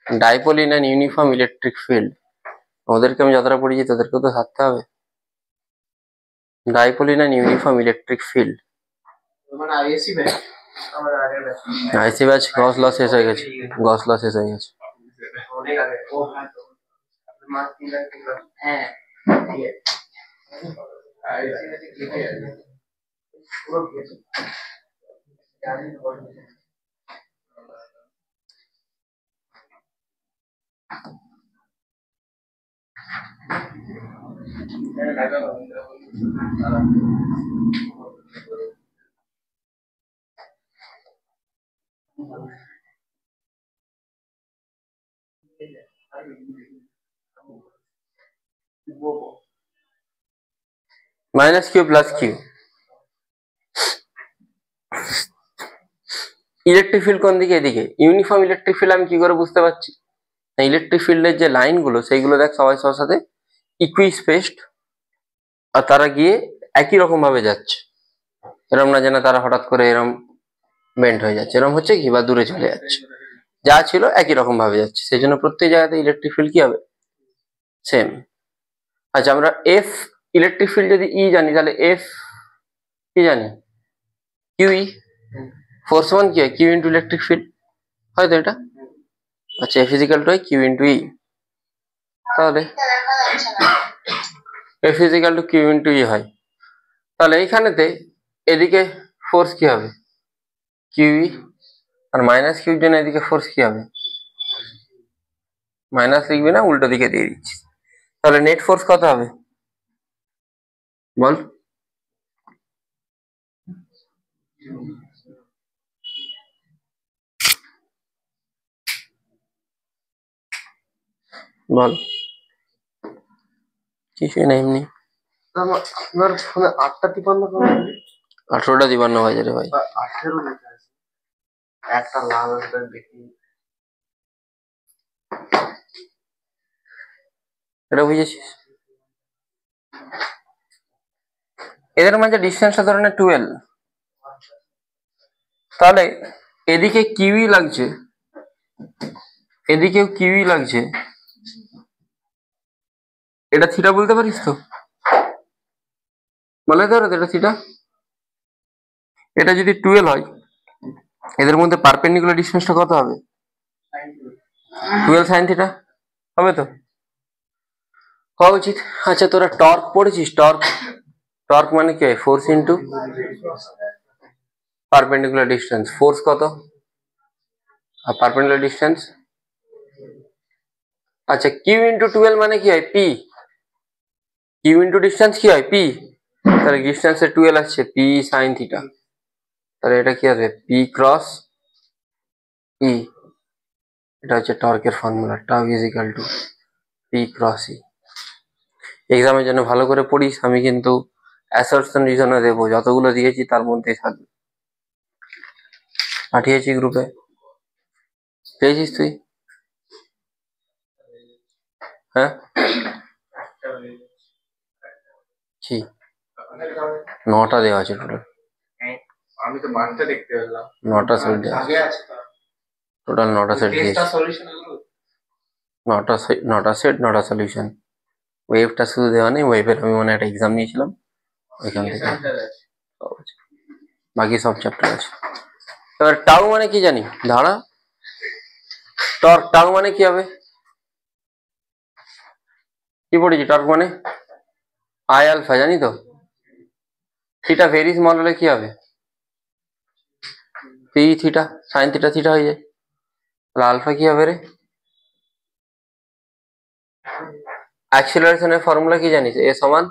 Dipole in an uniform electric field, ওদেরকে আমি যতটা পড়েছি তোদেরকেও তো থাকতে হবে। Dipole in an uniform electric field, মানে আইএসসি ব্যাচ, আমার আগের ব্যাচ। আইসি ব্যাচ গস লস শেষ হয়ে গেছে, গস লস শেষ হয়ে গেছে। অনেক আগে। ও হ্যাঁ তো মাস 3 লাখ 3 লাখ। হ্যাঁ ঠিক আছে। আইএসসি ব্যাচ কি আছে? পুরো গেছে। জানি তো বল। Minus Q plus Q. Electric field কোন দিকে? এদিকে। ইউনিফর্ম ইলেকট্রিক ফিল্ড আমি কি করে বুঝতে পারছি? ইলেকট্রিক ফিল্ডের যে লাইনগুলো সেইগুলো দেখ সবাই সবার সাথে ইকুই স্পেসড, আর তারা গিয়ে একই রকম ভাবে যাচ্ছে। এরম না যেন তারা হঠাৎ করে এরম বেন্ড হয়ে যাচ্ছে, এরম হচ্ছে কি বা দূরে চলে যাচ্ছে। যা ছিল একই রকম ভাবে যাচ্ছে, সেই জন্য প্রত্যেক জায়গাতে ইলেকট্রিক ফিল্ড কি হবে? সেম। আচ্ছা, আমরা এফ ইলেকট্রিক ফিল্ড যদি ই জানি, তাহলে এফ কি জানি? কিউই। ফোর্স ওয়ান কি হয়? কিউ ইন্টু ইলেকট্রিক ফিল্ড, হয়তো এটা। আচ্ছা, F equal to Q into E. তাহলে দেখা যাচ্ছে না। F equal to Q into E হয়। তাহলে এইখানেতে এদিকে ফোর্স কি হবে? কিউই। আর মাইনাস কিউর জন্য এদিকে ফোর্স কি হবে? মাইনাস লিখবি না, উল্টো দিকে দিয়ে দিচ্ছি। তাহলে নেট ফোর্স কত হবে বল? বল কিছুই না এমনি। আপনার ফোনে 8:53 কেন? 18:53 বাজে রে ভাই। 18 লেখা আছে, একটা লাল একটা দেখি। এটা বুঝেছিস? এদের মাঝে ডিস্টেন্সটা ধরে নে 12, তাহলে এদিকে কিউই লাগছে, এদিকেও কিউই লাগছে, এটা থিটা বলতে পারিস তো? বলে তো এটা থিটা। এটা যদি 12 হয়, এদের মধ্যে পারপেন্ডিকুলার ডিস্টেন্সটা কত হবে? 12 sin থিটা হবে তো? হওয়া উচিত। আচ্ছা তোরা টর্ক পড়েছিস? টর্ক, টর্ক মানে কি হয়? Force into perpendicular distance. Force কত আর পারপেন্ডিকুলার ডিস্টেন্স? আচ্ছা কিউ ইন্টু 12 মানে কি হয়? পি। কিউ ইন্টু ডিস্টেন্স কি হয়? পি। তাহলে ডিস্টেন্সে 12 আসছে, পি সাইন থিটা। তাহলে এটা কি হবে? P cross E. এটা হচ্ছে টর্কের formula, tau is equal to P cross E. এক্সামের জন্য ভালো করে পড়িস, আমি কিন্তু অ্যাসারশন রিজনও দেবো, যতগুলো দিয়েছি তার মধ্যে থাকবে। পাঠিয়েছি গ্রুপে, পেয়েছিস তুই? হ্যাঁ কি 9টা দেওয়া আছে টোটাল, আমি তো 5টা দেখতে পেলাম। 9টা সেট দেওয়া আগে আছে, আছে তো। টোটাল 9টা সেট দিয়েছে। টেস্টটা সলিউশন হলো। 9টা সেট 9টা সলিউশন। ওয়েভটা শুধু দেওয়া নেই, ওয়েভের আমি মনে একটা এক্সাম নিয়েছিলাম ওইখান থেকে সব আছে। বাকি সব চ্যাপ্টার আছে। এবার টাউ মানে কি জানি? ধারা টর্ক, টাউ মানে কি হবে? কি পড়েছি? টর্ক মানে আই আলফা, জানি তো। থিটা ভেরি স্মল হলে কি হবে? P theta sine theta theta হয়ে যায়। তাহলে আলফা কি হবে রে? অ্যাক্সিলারেশনের ফর্মুলা কি জানিস? এ সমান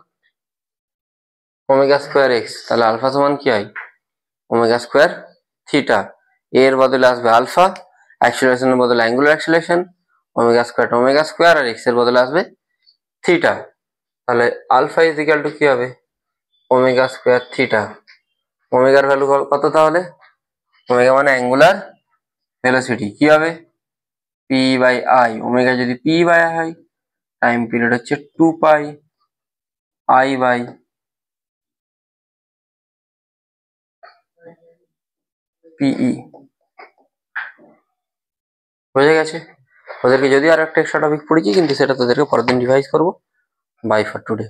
ওমেগা স্কোয়ার এক্স। তাহলে আলফা সমান কি হয়? Omega square theta. এর বদলে আসবে আলফা, অ্যাক্সিলারেশনের বদলে অ্যাঙ্গুলার অ্যাক্সিলারেশন, ওমেগা স্কোয়ার আর এক্স এর বদলে আসবে থিটা। তাহলে আলফা ইজ ইকাল টু কি হবে? Omega square theta. ওমেগার ভ্যালু কত তাহলে? ওমেগা মানে অ্যাঙ্গুলার ভেলোসিটি, কি হবে? P by I. ওমেগা যদি পি বাই আই হয়, টাইম পিরিয়ড হচ্ছে 2 পাই আই বাই পিই। বোঝা গেছে? ওদেরকে যদি আর একটা এক্সট্রা টপিক পড়েছি, কিন্তু সেটা তোদেরকে পরের দিন রিভাইজ করবো। Bye for today.